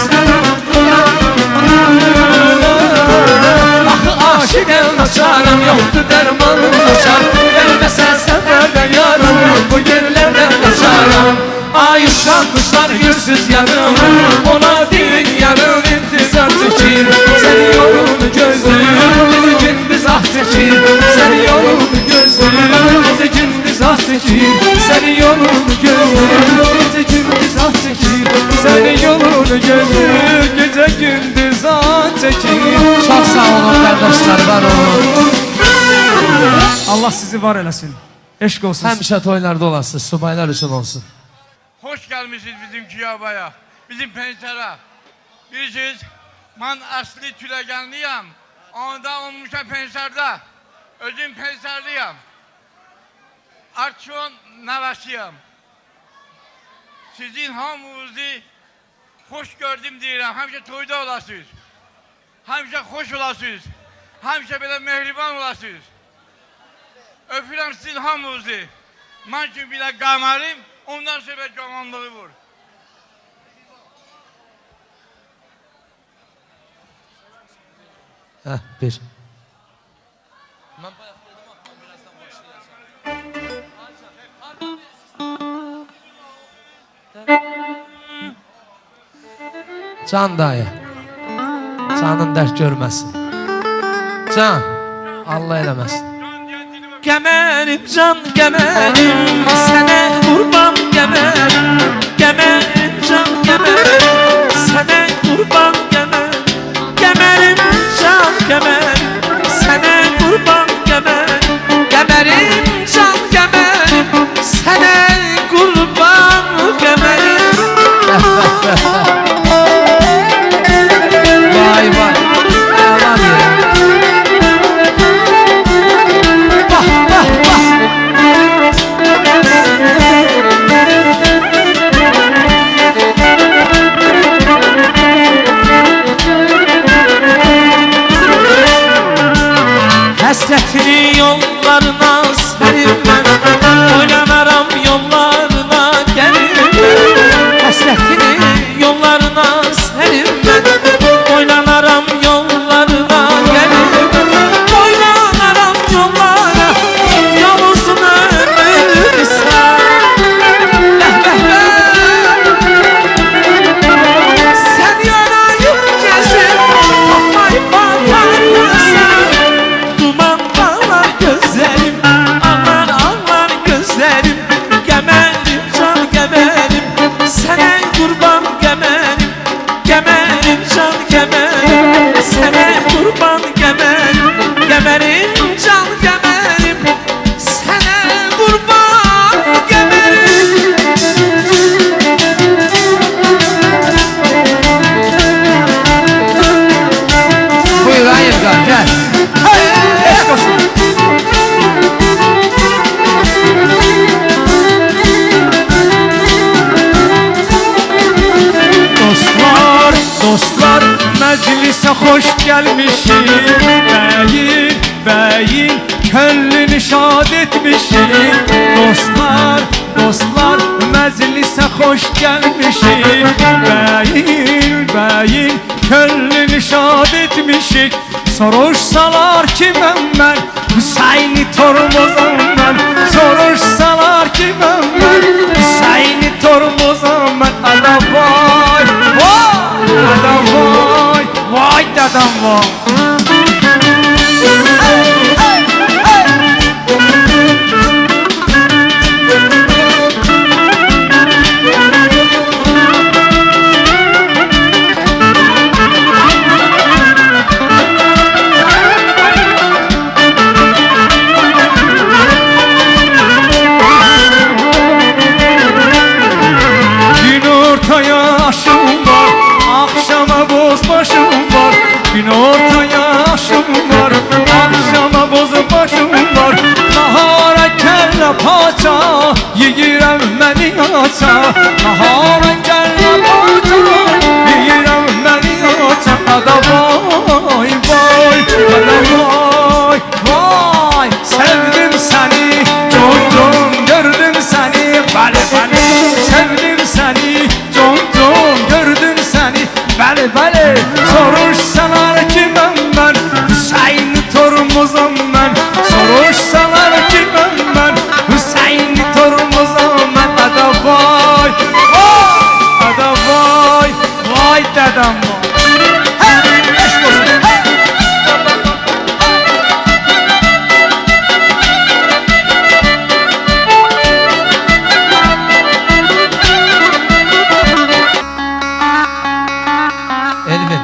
Ahı aşık naçarım yoktu dermanım naçar Gelmesen seferde yarım bu yerlerden kaçarım Ay uçan kuşlar yüzsüz yarım Ona dilin yarım intizar çekir Seni yolunu gözlüm Gece gündüz ah çekir Seni yolunu gözlüm Gece gündüz ah çekir Seni yolunu gözlüm Gece gündüz ah çekir Seni yolunu gözlüm Gece gündüz ah çekir Çok sağ olun kardeşler, var olun. Allah sizi var eləsin. Eşq olsun. Həmişə toylarda olasınız, subaylar üçün olsun. Hoş gelmişsiniz bizim Kiyabaya, bizim Pensara. Bilirsiniz, ben asli Tülegenliyim. Onda olmuşam Pensar'da. Özüm Pensarlıyım. Arçon Navasıyım. Sizin hamınızı hoş gördüm deyirəm. Həmişə toyda olasınız. Həmişə hoş olasınız. Həmişə belə mehriban olasınız. Öpürəm sizin hamınızı. Mən ki belə qamarım, ondan sonra cavanlığı vur. Heh, bir. Can dayı, canın dərd görməsin. Can, Allah eləməsin. Kemerim can kemerim Sana kurban kemerim Kemerim can kemerim Sana kurban kemerim Kemerim can kemerim Sana kurban kemerim Kemerim can kemerim Sana kurban kemerim Vay vay, ağlar ya. hoş gelmişik Beyin, beyin könlünü şad etmişik Dostlar, dostlar meclise hoş gelmişik Beyin, beyin könlünü şad etmişik Soruşsalar kiməm mən Hüseyin'i tormozum mən Soruşsalar kiməm mən Hüseyin'i tormozum mən Ada vay, vay Ada vay, vay dadam vay Gün ortaya aşım var Akşama bozup başım var Nahara kelle paça Yiyirəm məni aça Nahara kelle paça Yiyirəm məni aça Ada vay vay Ada vay vay Sevdim seni Con con gördüm seni Bəli bəli Sevdim seni Con con gördüm seni Bəli bəli Soruşsalar kiməm mən Hüseyin'i tormozum mən Soruşsalar kiməm mən Hüseyin'i tormozum mən Ada vay vay Ada vay vay dadam vay Eşk olsun Elvin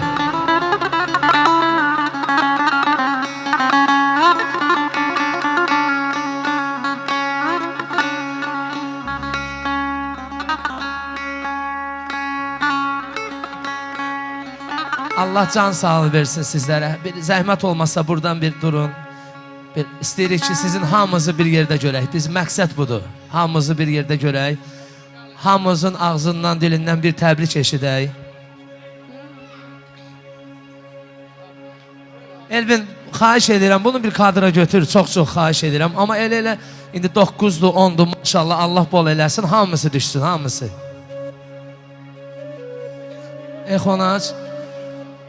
Allah can sağlığı versin sizlere. Bir zəhmət olmasa buradan bir durun. Bir istəyirik ki sizin hamınızı bir yerdə görək. Biz məqsəd budur. Hamınızı bir yerdə görək. Hamınızın ağzından, dilindən bir təbrik eşidək. Elvin, xahiş edirəm, bunu bir kadra götür, çox-çox xahiş edirəm. Amma elə indi 9'dur, 10'dur, maşallah, Allah bol eləsin, hamısı düşsün, hamısı. Xonaq,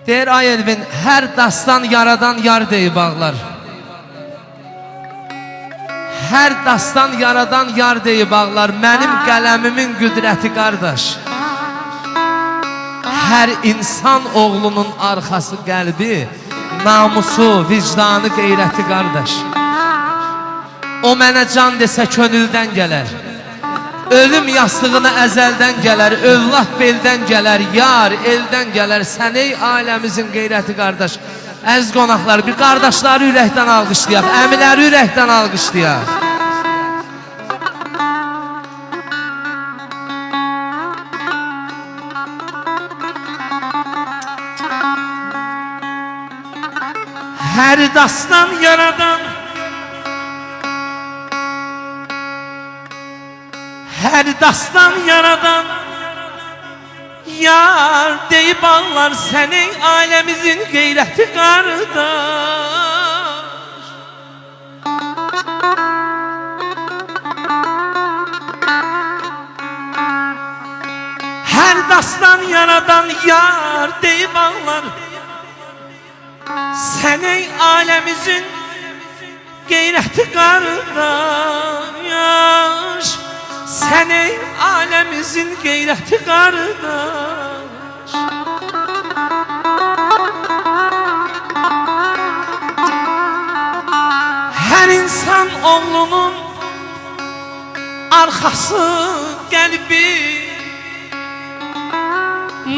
deyir, ay Elvin, hər dastan yaradan yar deyib ağlar. Hər dastan yaradan yar deyib ağlar, mənim qələmimin qüdrəti qardaş. Hər insan oğlunun arxası qəlbi, namusu, vicdanı, qeyrəti qardaş. O mənə can desə könüldən gələr. Ölüm yastığına əzəldən gələr, övlad beldən gələr, yar eldən gələr. Sən ey ailəmizin qeyrəti qardaş. Əziz qonaqlar, bir qardaşları ürəkdən alqışlayaq, əmiləri ürəkdən alqışlayaq. Hər dastan yaradan, hər dastan yaradan yar deyib anlar sən ey ailəmizin qeyrəti qardaş. Hər dastan yaradan yar deyib anlar sən ey ailəmizin qeyrəti qardaş. Sən ey ailəmizin qeyrəti qardaş. Hər insan oğlunun arxası qəlbi,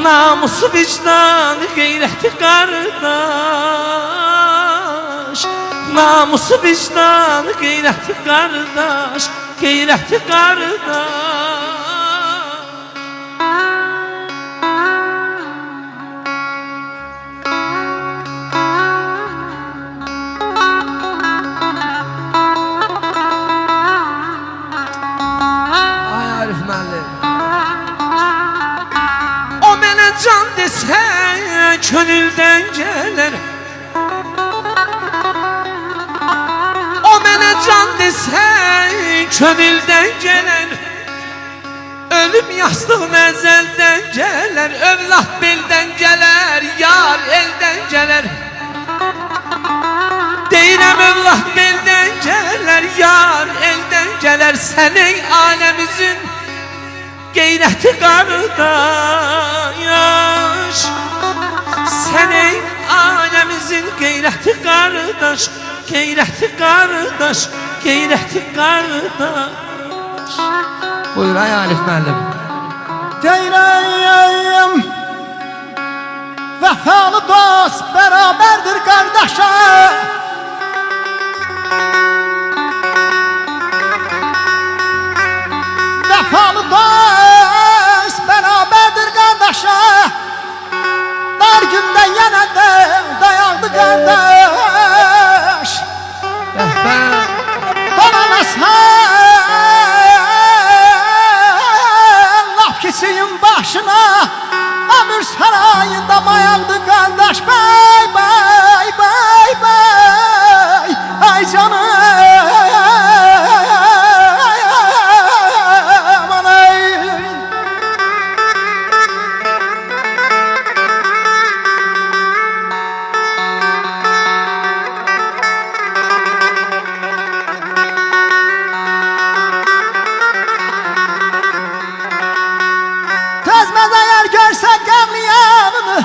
namusu vicdanı qeyrəti qardaş. Namusu vicdanı qeyrəti qardaş, qeyrəti qardaş. Ay Arif müəllim, o mənə can desə könülden gelir. O mənə can desən könülden gelir. Ölüm yastığın əzəldən gələr. Övlad beldən gələr, yar eldən gələr. Deyirəm övlad beldən gələr, yar eldən gələr. Sənin aləmizin qeyrəti qardaş. Sənin aləmizin qeyrəti qardaş. Qeyrəti qardaş, qeyrəti qardaş. Buyur ay Arif müəllim. Deyirəm vəfalı dost bərabərdir qardaşa. Vəfalı dost bərabərdir qardaşa. Dar gündə yenə də dayandı qardaş. Donanasan laf keçiyim başına. Ömür sarayında mayandı kardeş. Bay bay bay bay. Ay canım anay. Tezmez eğer görsek gamlı yanını.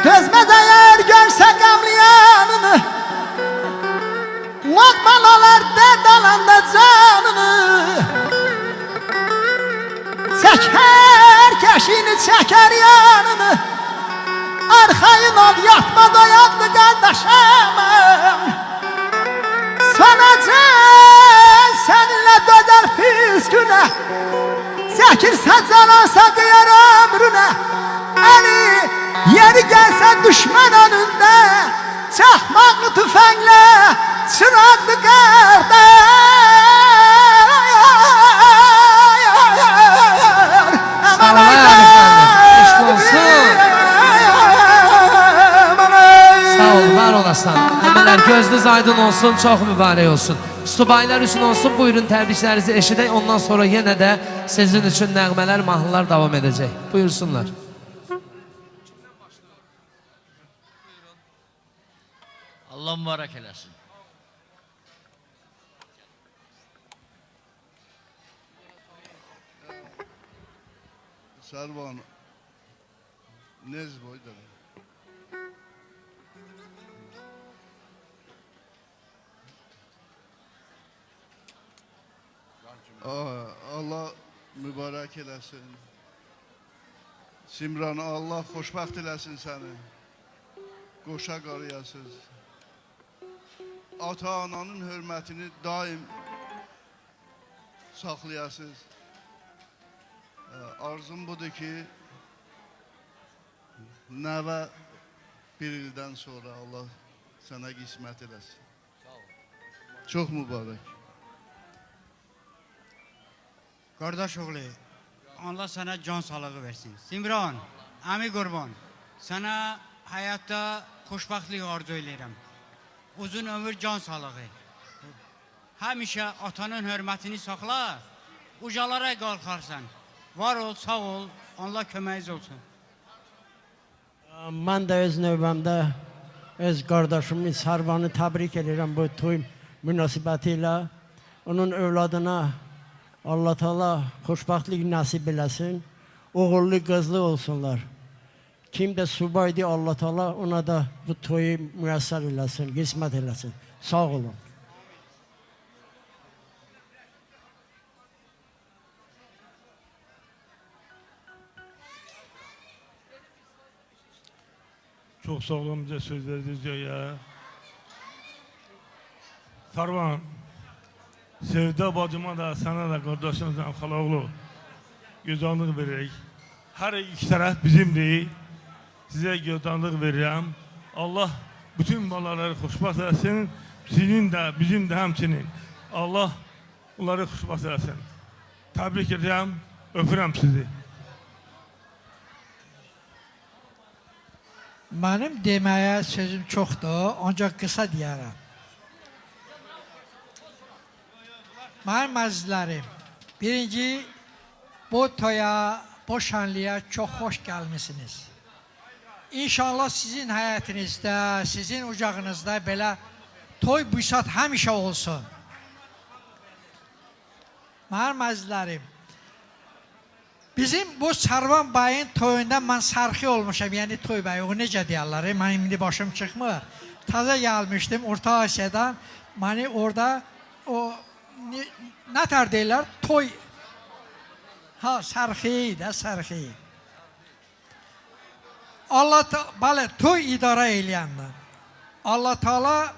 Tezmez eğer görsek gamlı yanını. Lokmalalar dert alanda canını. Çeker keşini çeker yanını. Arkayın ol yapma dayandı kardeşim. Sönecek seninle döner füsküne. Çekirse canansa kıyar ömrüne. Eli yeri gelse düşman önünde. Çakmaklı tüfekle çıraktı kardeş. Sağ ol ay Arif müəllim. Eşq olsun. Sağ ol, var olasan. Əmələr gözünüz aydın olsun, çox mübarək olsun. Subaylar üçün olsun, buyurun təbriklərinizi eşidək. Ondan sonra yenə də sizin üçün nəğmələr, mahnılar davam edəcək. Buyursunlar. Allah mübarək eləsin. Sarvan nez boyda. Allah mübarək eləsin. Simran Allah xoşbəxt eləsin səni. Qoşa qarıyasız. Ata-ananın hörmətini daim saxlayasız. Arzum budur ki, nəvə bir ildən sonra Allah sənə qismət eləsin. Çox mübarək. Kardeş oğlu, Allah sana can sağlığı versin. Simran, Ami Qurban, sana hayatta xoşbaxtlik arzu edirəm. Uzun ömür, can sağlığı. Həmişə atanın hörmətini saxla, ucalara qalxarsan. Var ol, sağ ol, Allah köməyiniz olsun. Mən də öz növbəmdə öz qardaşımın Sarvanı təbrik edirəm bu toy münasibəti ilə. Onun övladına Allah Teala xoşbəxtlik nəsib eləsin. Oğullu, qızlı olsunlar. Kim də subaydı Allah Teala ona da bu toyu müyəssər eləsin, qismət eləsin. Sağ olun. Çok sağ olun bize söz verdiniz ya. Sarvan, Sevda bacıma da, sana da, kardeşinizden Xalaoğlu gözdanlıq verək. Her iki taraf bizimdir. Size gözdanlıq verirəm. Allah bütün balaları xoşbaxt eləsin. Sizin de, bizim de həmçinin. Allah onları xoşbaxt eləsin. Təbrik edirəm. Öpürəm sizi. Mənim deməyə sözüm çoxdur, ancaq qısa deyərəm. Mənim əzizlərim, birinci, bu toya, bu şanlıya çox xoş gəlmişsiniz. İnşallah sizin həyətinizdə, sizin ucağınızda belə toy büsat həmişə olsun. Mənim əzizlərim, bizim bu Sarvan bayın toyunda mən sarxı olmuşam, yəni toy bəyi, o necə deyərlər, mən indi başım çıxmır. Taza gəlmişdim Orta Asiyadan, məni orada o, nə tər deyirlər, toy, sarxı da, sarxı. Allah, bəli, toy idarə eləyəndən. Allah Teala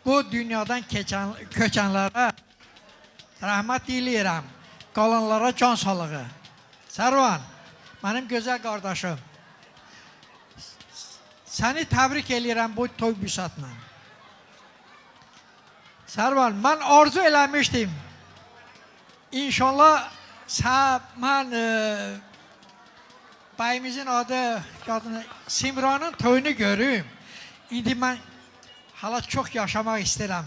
bu dünyadan köçənlərə rəhmət diləyirəm, qalanlara can sağlığı. Sarvan, mənim gözəl qardaşım, səni təbrik eləyirəm bu toy büsatla. Sarvan, mən arzu eləmişdim. İnşallah mən bəyimizin adı Simranın toyunu görüm. İndi mən hala çox yaşamaq istəyirəm.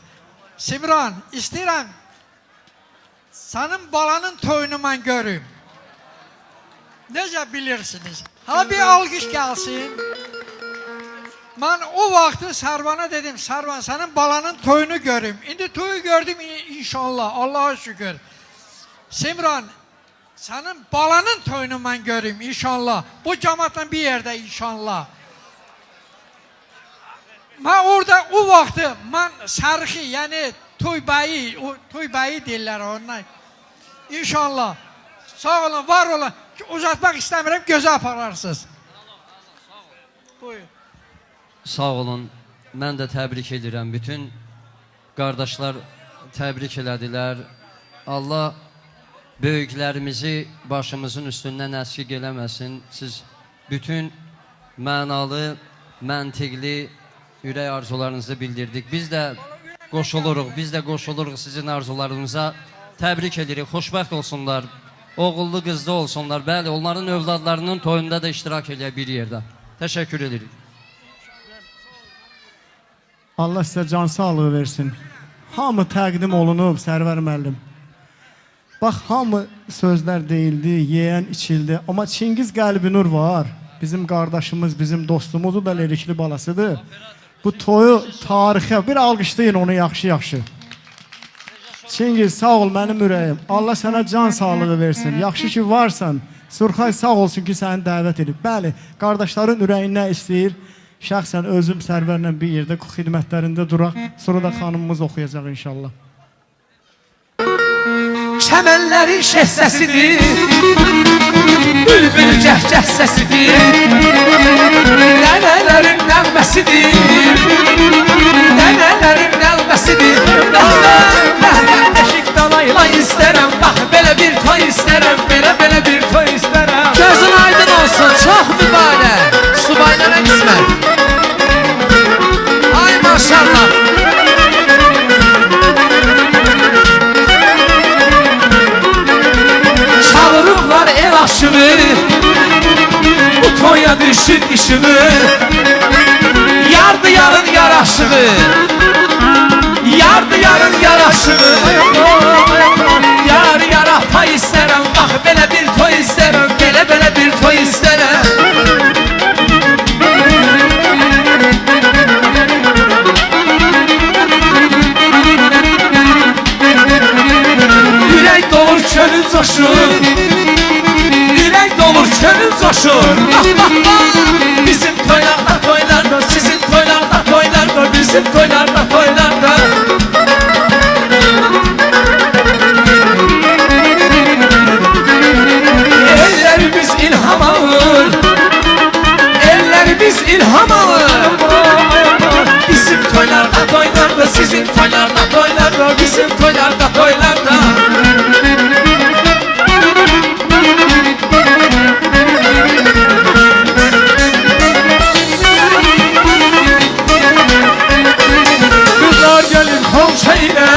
Simran, istəyirəm sənin balanın toyunu mən görüm. Necə bilirsiniz? Hala bir alqış gəlsin. Mən o vaxtı Sarvana dedim, Sarvan sənin balanın toyunu görüm. İndi toyu gördüm inşallah, Allah'a şükür. Simran, sənin balanın toyunu mən görüm inşallah. Bu cəmatla bir yerdə inşallah. Mən orada o vaxtı, mən sarxı, yəni toy bəyi deyirlər ondan. İnşallah. Sağ olun, var olun. Uzatmaq istəmirəm, gözə apararsınız. Buyur. Sağ olun. Mən də təbrik edirəm. Bütün qardaşlar təbrik elədilər. Allah böyüklərimizi başımızın üstündən əskik eləməsin. Siz bütün mənalı, məntiqli ürək arzularınızı bildirdik. Biz də qoşuluruq sizin arzularınıza. Təbrik edirik. Xoşbəxt olsunlar. Oğullu, qızlı olsunlar. Bəli, onların övladlarının toyunda da iştirak eləyə bir yerdə. Təşəkkür edirik. Allah sizə can sağlığı versin. Hamı təqdim olunub, Sərvər müəllim. Bax, hamı sözlər deyildi, yeyən, içildi. Amma Çingiz Qəlbinur var. Bizim qardaşımız, bizim dostumuz, o da Lerikli balasıdır. Bu toyu tarixə, bir alqışlayın onu yaxşı-yaxşı. Çingiz, sağ ol mənim ürəyim. Allah sənə can sağlığı versin. Yaxşı ki varsan. Surxay sağ olsun ki səni dəvət edib. Bəli, qardaşların ürəyin nə istəyir? Şəxsən özüm Sərvərlə bir yerdə xidmətlərində duraq. Sonra da xanımımız oxuyacaq inşallah. Çəmənlərin şeh səsidir, bülbül cəhcəh səsidir, nənələrin nəğməsidir, nənələrin nəğməsidir. Mən eşik dalayla istərəm, bax belə bir toy istərəm, belə bir toy istərəm. Gözün aydın olsun, çox mübarək. Subaylara qismət. Ay maşallah. Çalırıblar el aşını, bu toya düşün işini. Yardı yarın yaraşını, yardı yarın yaraşını. Yar yara pay istərəm, bax belə bir toy istərəm, belə bir toy istərəm. Ürək dolur könül coşur, ürək dolur könül coşur. Bizim toylarda toylarda, sizin toylarda toylarda, bizim toylarda toylarda. Ellerimiz ilham alır, ellerimiz ilham alır. Bizim toylarda toylarda, sizin toylarda toylarda, bizim toylarda toylarda. Kızlar gelin komşayla,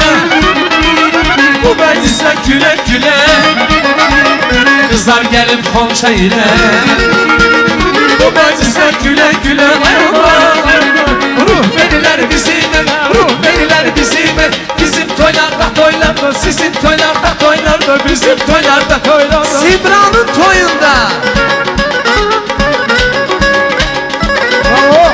bu meclisle güle güle. gelip konça ile. Bu meclisler güle güle ayrılır. Ruh verirler bizime, ruh verirler bizime. Bizim toylarda toylarda, sizin toylarda toylarda, bizim toylarda toylarda. Simran'ın toyunda. Bravo.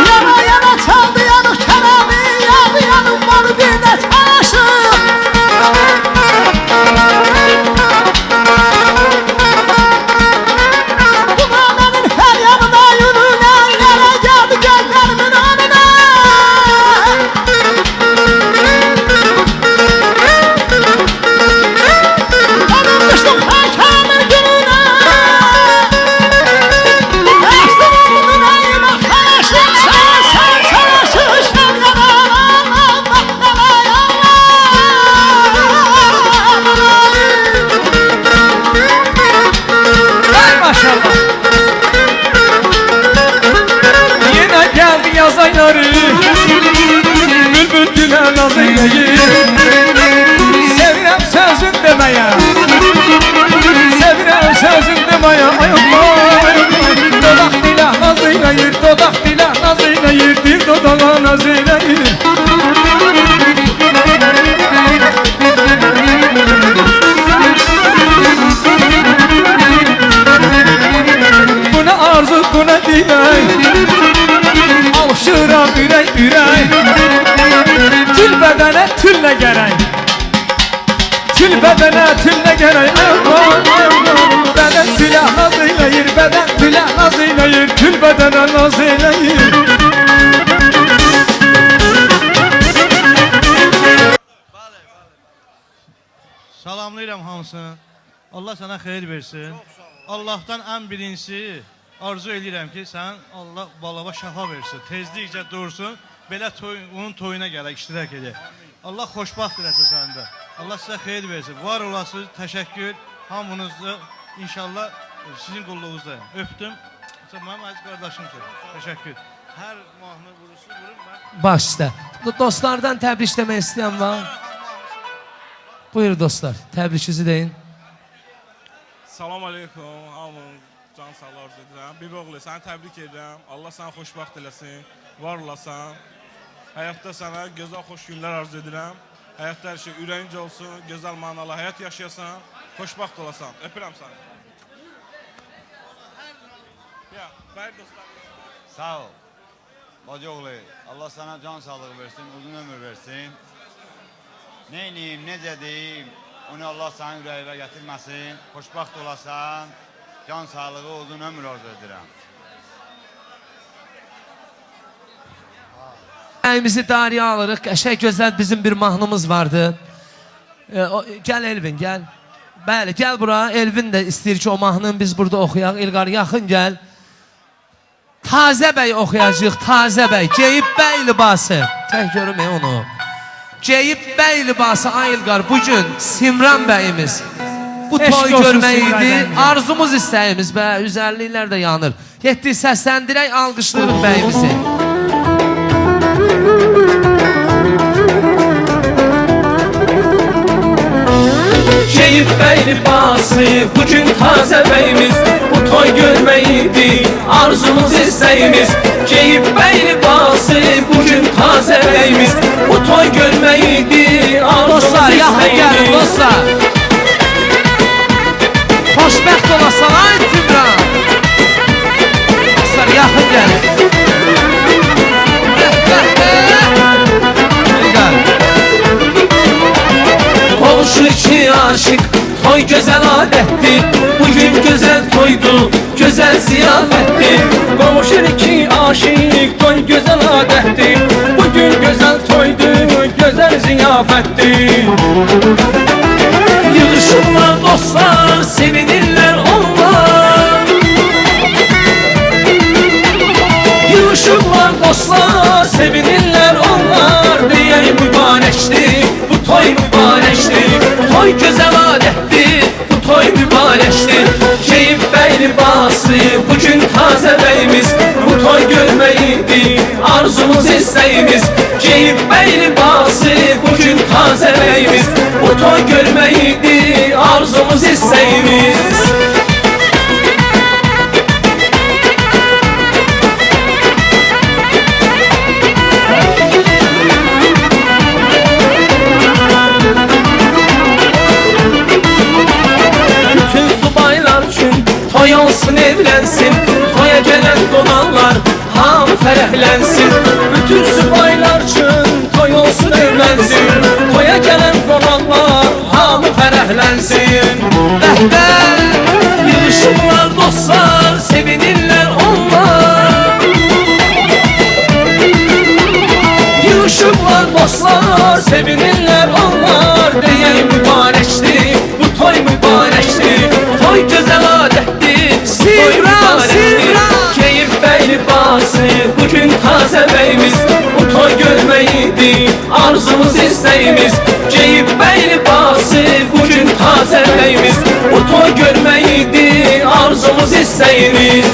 Yana yana çaldı yanık kerami, yanı yanım var bir de taşı. Dumanın feryanına yürüyen yere geldi gözlerimin önüne. Benim düştüm hakemin gününe. Ekstim onun yüreğime karşı sen savaşırken yalan bak bana Ay maşallah. Yine geldi yaz ayları, bülbül gülen naz eyleyin. Sevirem sözün demeye, sevirem sözün demeye. Ayılma, ayılma. Dodak dile naz eyleyin, dodak dile naz eyleyin, dil dodağa naz eyleyin. Bu ne arzu, bu ne dilek, alışıram ürək ürək. Tül bədənə tüllə gərək, tül bədənə tüllə gərək. Aman, aman, bədən tülə naz eyləyir, bədən tülə naz eyləyir, tül bədənə naz eyləyir. Salamlayıram hamısını. Allah sana xeyir versin. Allah'tan en birincisi arzu edirəm ki, sən Allah balaba şəfa versin. Tezlikcə dursun, belə onun toyuna gələk, iştirak edək. Allah xoşbaxt eləsin səndə. Allah sizə xeyir versin. Var olasınız, təşəkkür. Hamınızı inşallah sizin qulluğunuzdayım. Öptüm. Mənim əziz qardaşımsın. Təşəkkür. Hər mahnı vurusu vurun mən. Baş üstə. Dostlardan təbrikləmək istəyən var. Buyur dostlar, təbrikinizi deyin. Salam aleykum, hamın can sağlığı arzu edirəm. Bibi oğlu, səni təbrik edirəm. Allah səni xoşbaxt eləsin, var olasan. Həyatda sənə gözəl, xoş günlər arzu edirəm. Həyatda hər şey ürəyincə olsun, gözəl manalı həyat yaşayasan, xoşbaxt olasan. Öpürəm səni. Ya, bəy dostlar. Sağ ol. Bacı oğlu, Allah sana can sağlığı versin, uzun ömür versin. Neyniyim, necə deyim, onu Allah sənin ürəyivə gətirməsin. Xoşbaxt olasan, can sağlığı, uzun ömür arzu edirəm. Əyimizi dariyə alırıq. Qəşəng gözəl bizim bir mahnımız vardı. Gəl Elvin, gəl. Bəli, gəl bura. Elvin də istəyir ki, o mahnını biz burada oxuyaq. İlqar, yaxın gəl. Tazə bəy oxuyacaq, Tazə bəy. Geyib bəy libası. Tək görüm onu. Geyib bəy libası Ayılqar bugün Simran bəyimiz bu toy görmək idi, arzumuz istəyimiz və üzərliklər də yanır. Getdik səsləndirək, alqışlayırıq bəyimizi. Geyib bəy libası bugün tazə bəyimiz bu toy görmək idi, arzumuz istəyimiz. Geyib bəy libası bugün tazə bəyimiz bu toy görmək idi, Dostlar, yaxın gəlin dostlar. Xoşbəxt olasan ay Simran. Dostlar, yaxın gəlin. Qonşu iki aşık toy gözəl adətdir, bugün gözəl toydu, gözəl ziyafətdir. Qonşu iki aşık toy gözəl adətdir, bugün gözəl toydu, gözəl ziyafətdir. Yığışırlar dostlar, sevinirlər onlar. Yığışırlar dostlar, sevinirlər onlar. Deyək mübarəkdir Toy güzel adettir, bu toy mübarektir. Geyib bəy libası, bugün taze beyimiz. Bu toy görmeydi, arzumuz isteğimiz. Geyib bəy libası, bugün taze beyimiz. Bu toy görmeydi, arzumuz isteğimiz. Toy olsun evlensin, toya gelen konanlar ham fərəhlənsin. Bütün subaylar üçün toy olsun evlensin, toya gelen konanlar ham fərəhlənsin. Bəhbə, yığışırlar dostlar, sevinirlər onlar. Yığışırlar dostlar, sevinirlər onlar. Deyək mübarəkdir, bu toy mübarəkdir. Toy gözəl adətdir, Simran, Simran. Geyib bəy libası, bugün taze beyimiz. Bu toy görmeydi, arzumuz isteğimiz. Geyib bəy libası, bugün taze beyimiz. Bu toy görmeydi, arzumuz isteğimiz.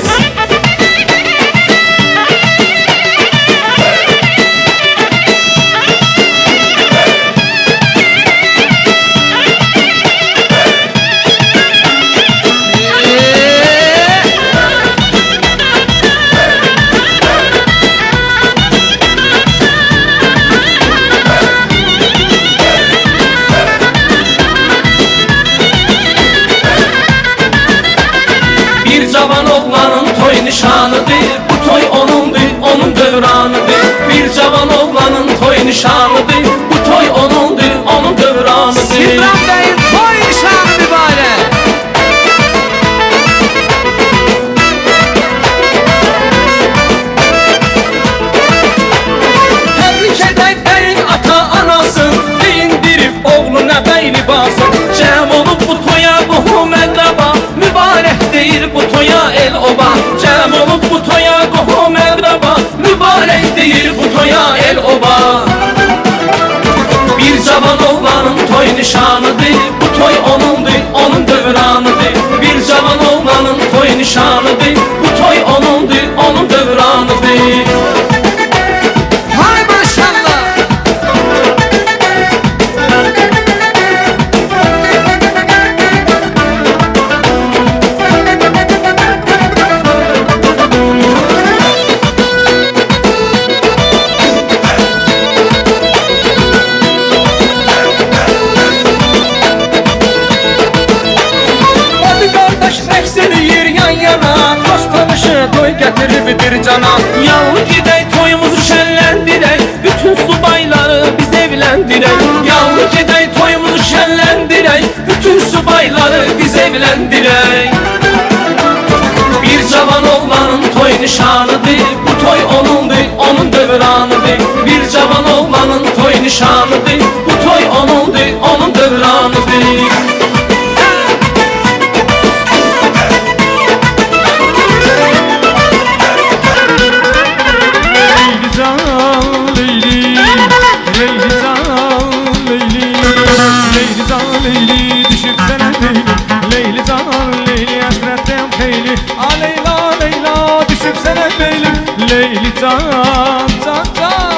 Nişanıdır, bu toy onundur, onun dövranıdır. Bir cavan oğlanın toy nişanıdır, bu toy onundur, onun dövranıdır. Simran Bey'in toy nişanı mübarek. Tebrik edək bəyin ata anasın, geyindirib oğluna bəy libası. Cəm olub bu toya qohum əqraba, mübarək deyir bu toya el oba. Cəm olub bu toya qohum əqraba, mübarək deyir bu toya el oba. Bir cavan oğlanın toy nişanıdır, bu toy onundur, onun dövranıdır. Bir cavan oğlanın toy nişanıdır, bu toy onundur, onun dövranıdır. Hay maşallah. Toy getiribdir cana. Yalnız gidək toyumuzu şənləndirək, bütün subayları biz evləndirək. Yalnız gidək toyumuzu şənləndirək, bütün subayları biz evləndirək. Bir cavan oğlanın toy nişanıdır, bu toy onundur, onun dövranıdır. Bir cavan oğlanın toy nişanıdır, bu toy onundur, onun dövranıdır. Leyli düşüp sene Leyli, Leyli canan Leyli hasretten Leyli, a Leyla Leyla düşüp sene Leyli, Leyli can can can.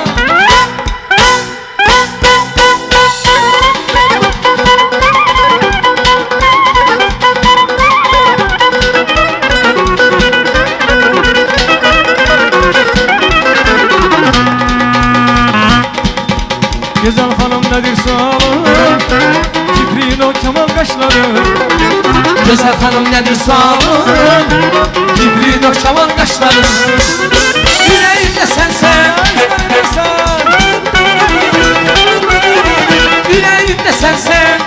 Güzel hanım nedir sağlığın? Kibrin o kemal kaşları. Güzel hanım nedir sağlığın? Kibrin o kemal kaşları. Yüreğimde sensen, yüreğimde sensen.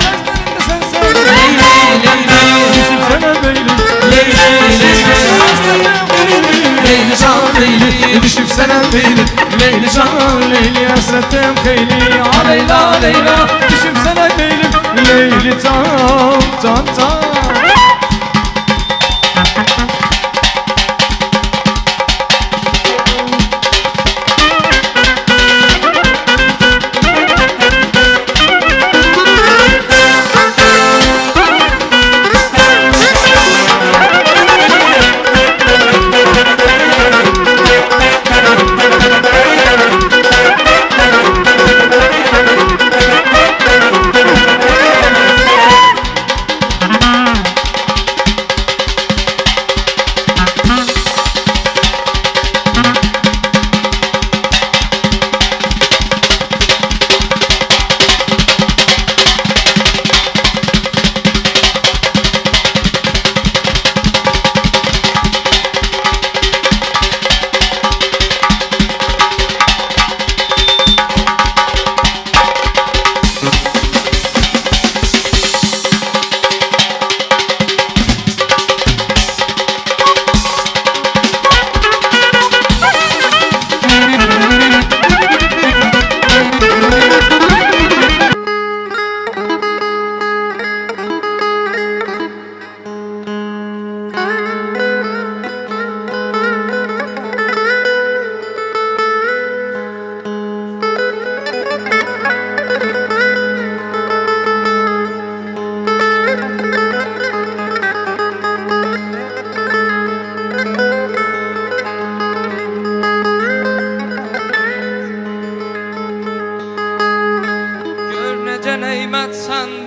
Leyli, Leyli, düşüp sene Leyli, Leyli, Leyli can Leyli, düşüp sene Leyli, Leyli canan Leyli hasretten Leyli, a Leyla Leyla düşüp sene Leyli, Leyli can can can.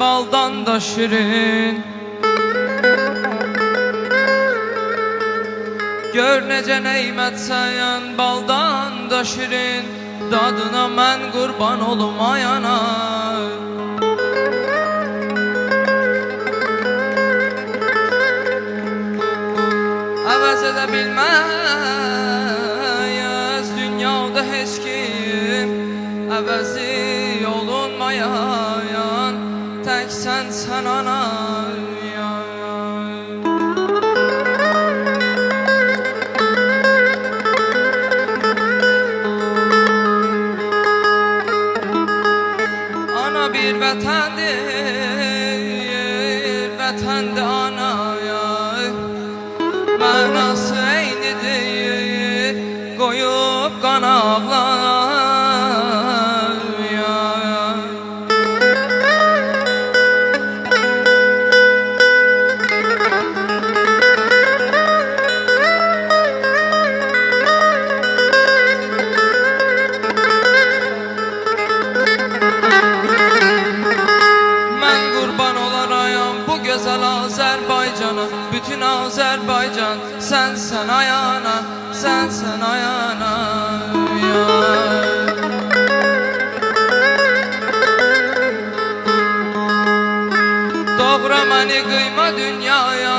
baldan da şirin. Gör necə neymətsən baldan da şirin, dadına mən qurban olmayana. Əvəz edə bilməz dünyada heç kim, əvəzi olunmayan tək sən ana. Ana bir vətəndir, vətəndir anaya. Mənası eynidir, qoyub qan ağlar. Mən qurban olarayam bu gözəl Azərbaycana, bütün Azərbaycan sənsən ayana, sənsən ayana. Doğra məni qıyma dünyaya,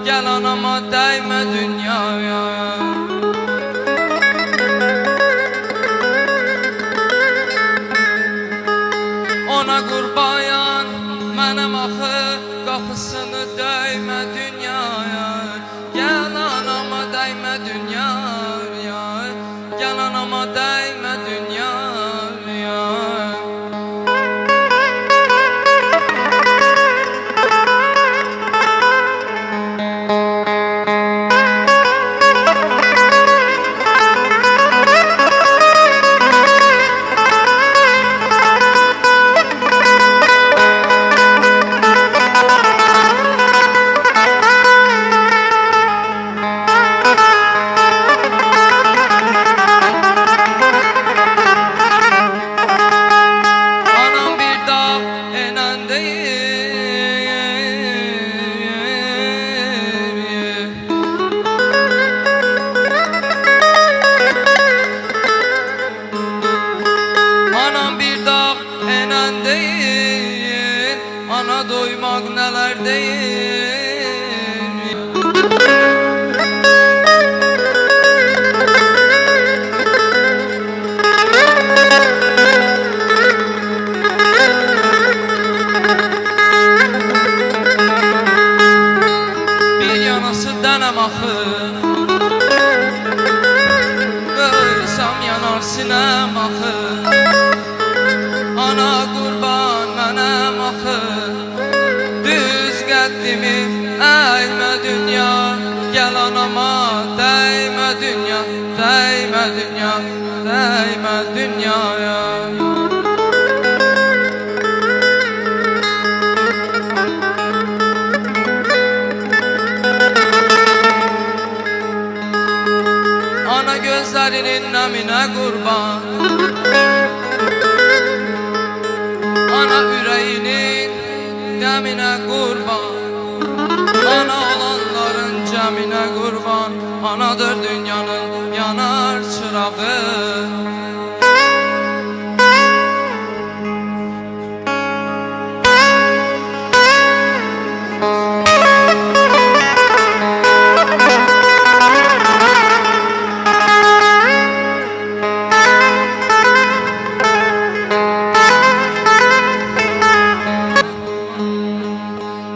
gəl anama dəymə dünyaya. Ona qurbayan mənim axı qapısını dəymə dünyaya. Gəl anama dəymə dünyaya, gəl anama dəymə dünyaya. Ana doymak neler değil. Bir yanası dənem axır, qoysam yanar sinem axır. Ana qurban mənəm axır, düz qəddimi əymə dünya. Gəl anama dəymə dünya, dəymə dünya, dəymə dünyaya. Ana gözlərinin nəminə qurban, ana ürəyinin qəminə qurban, ana olanların cəminə qurban. Anadır dünyanın yanar çırağı.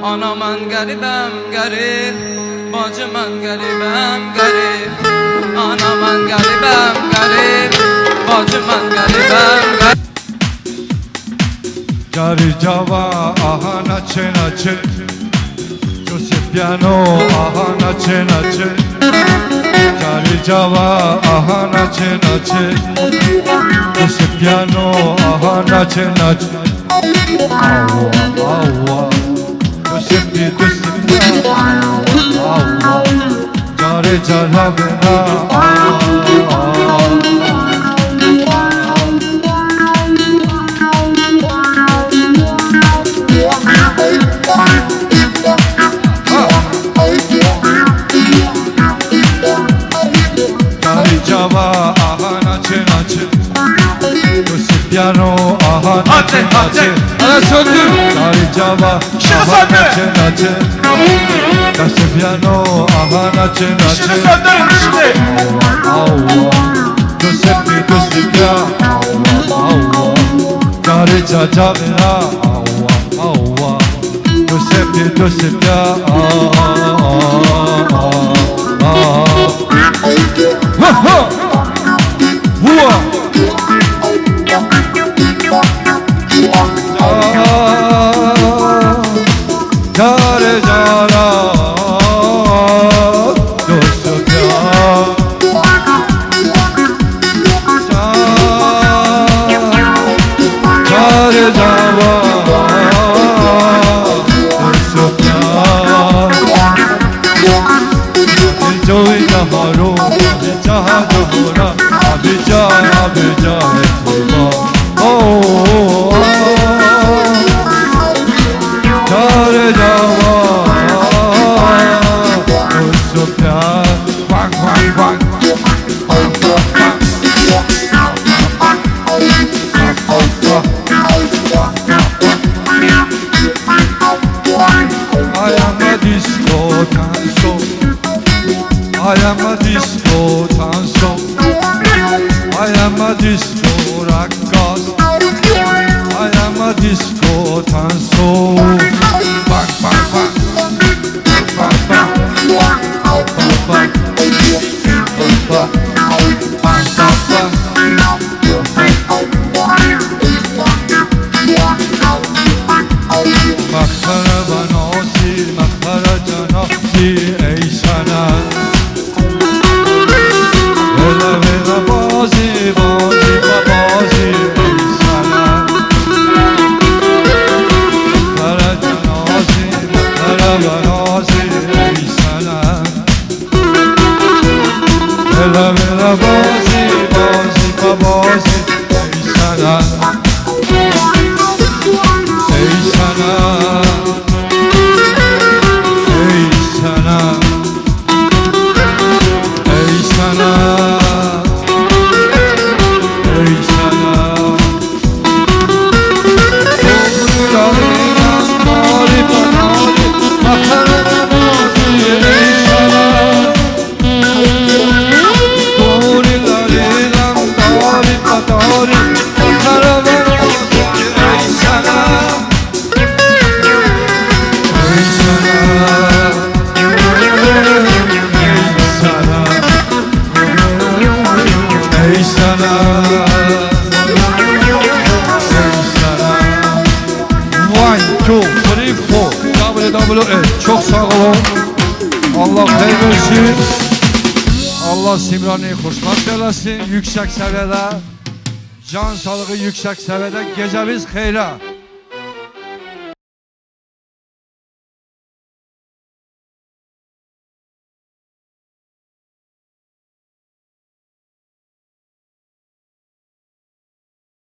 Ana mən qəribəm qərib, bacı mən qəribəm qərib. Ana mən qəribəm qərib, bacı mən qəribəm qərib. Cari Java aha nache nache, Joseph Piano aha nache nache. Cari Java aha nache nache, Joseph Piano aha nache nache. Awa awa, Joseph Piano awa, Cari Java bena awa. söndür. Cari cava aha naçı naçı. Dası piano aha naçı naçı. İşini söndürün işini. Allah Giuseppe Giuseppe Allah Cari caca vera Allah Allah Giuseppe Giuseppe Ha ha Vua Cari cara Giuseppe Cari java Giuseppe Joy jaharo Jaha johora Abija Oh Cari java Giuseppe Quack quack quack I am a disco tanso. I am a disco tanso. I am a disco ragaz. I am a disco tanso. Bak bak bak. Bak bak. Bak bak. Bak bak. Makhara banasi, makhara janasi, ey sana. Vela vela bazi, bazi bazi, ey sana. Makhara janasi, makhara banasi, ey sana. Vela vela bazi, bazi bazi, ey sana. Ey sana, ey sana, ey sana, ey sana. Toprağına mari panari, makarana nazi, ey sana. Toprağına mari panari, makarana nazi, ey sana. Ey sana, one, two, three, four, WWE. Çok sağ olun. Allah xeyir versin. Allah Simran'ı xoşbəxt eləsin. Yüksək səviyyədə, can sağlığı yüksək səviyyədə. Gecəviz xeyrə.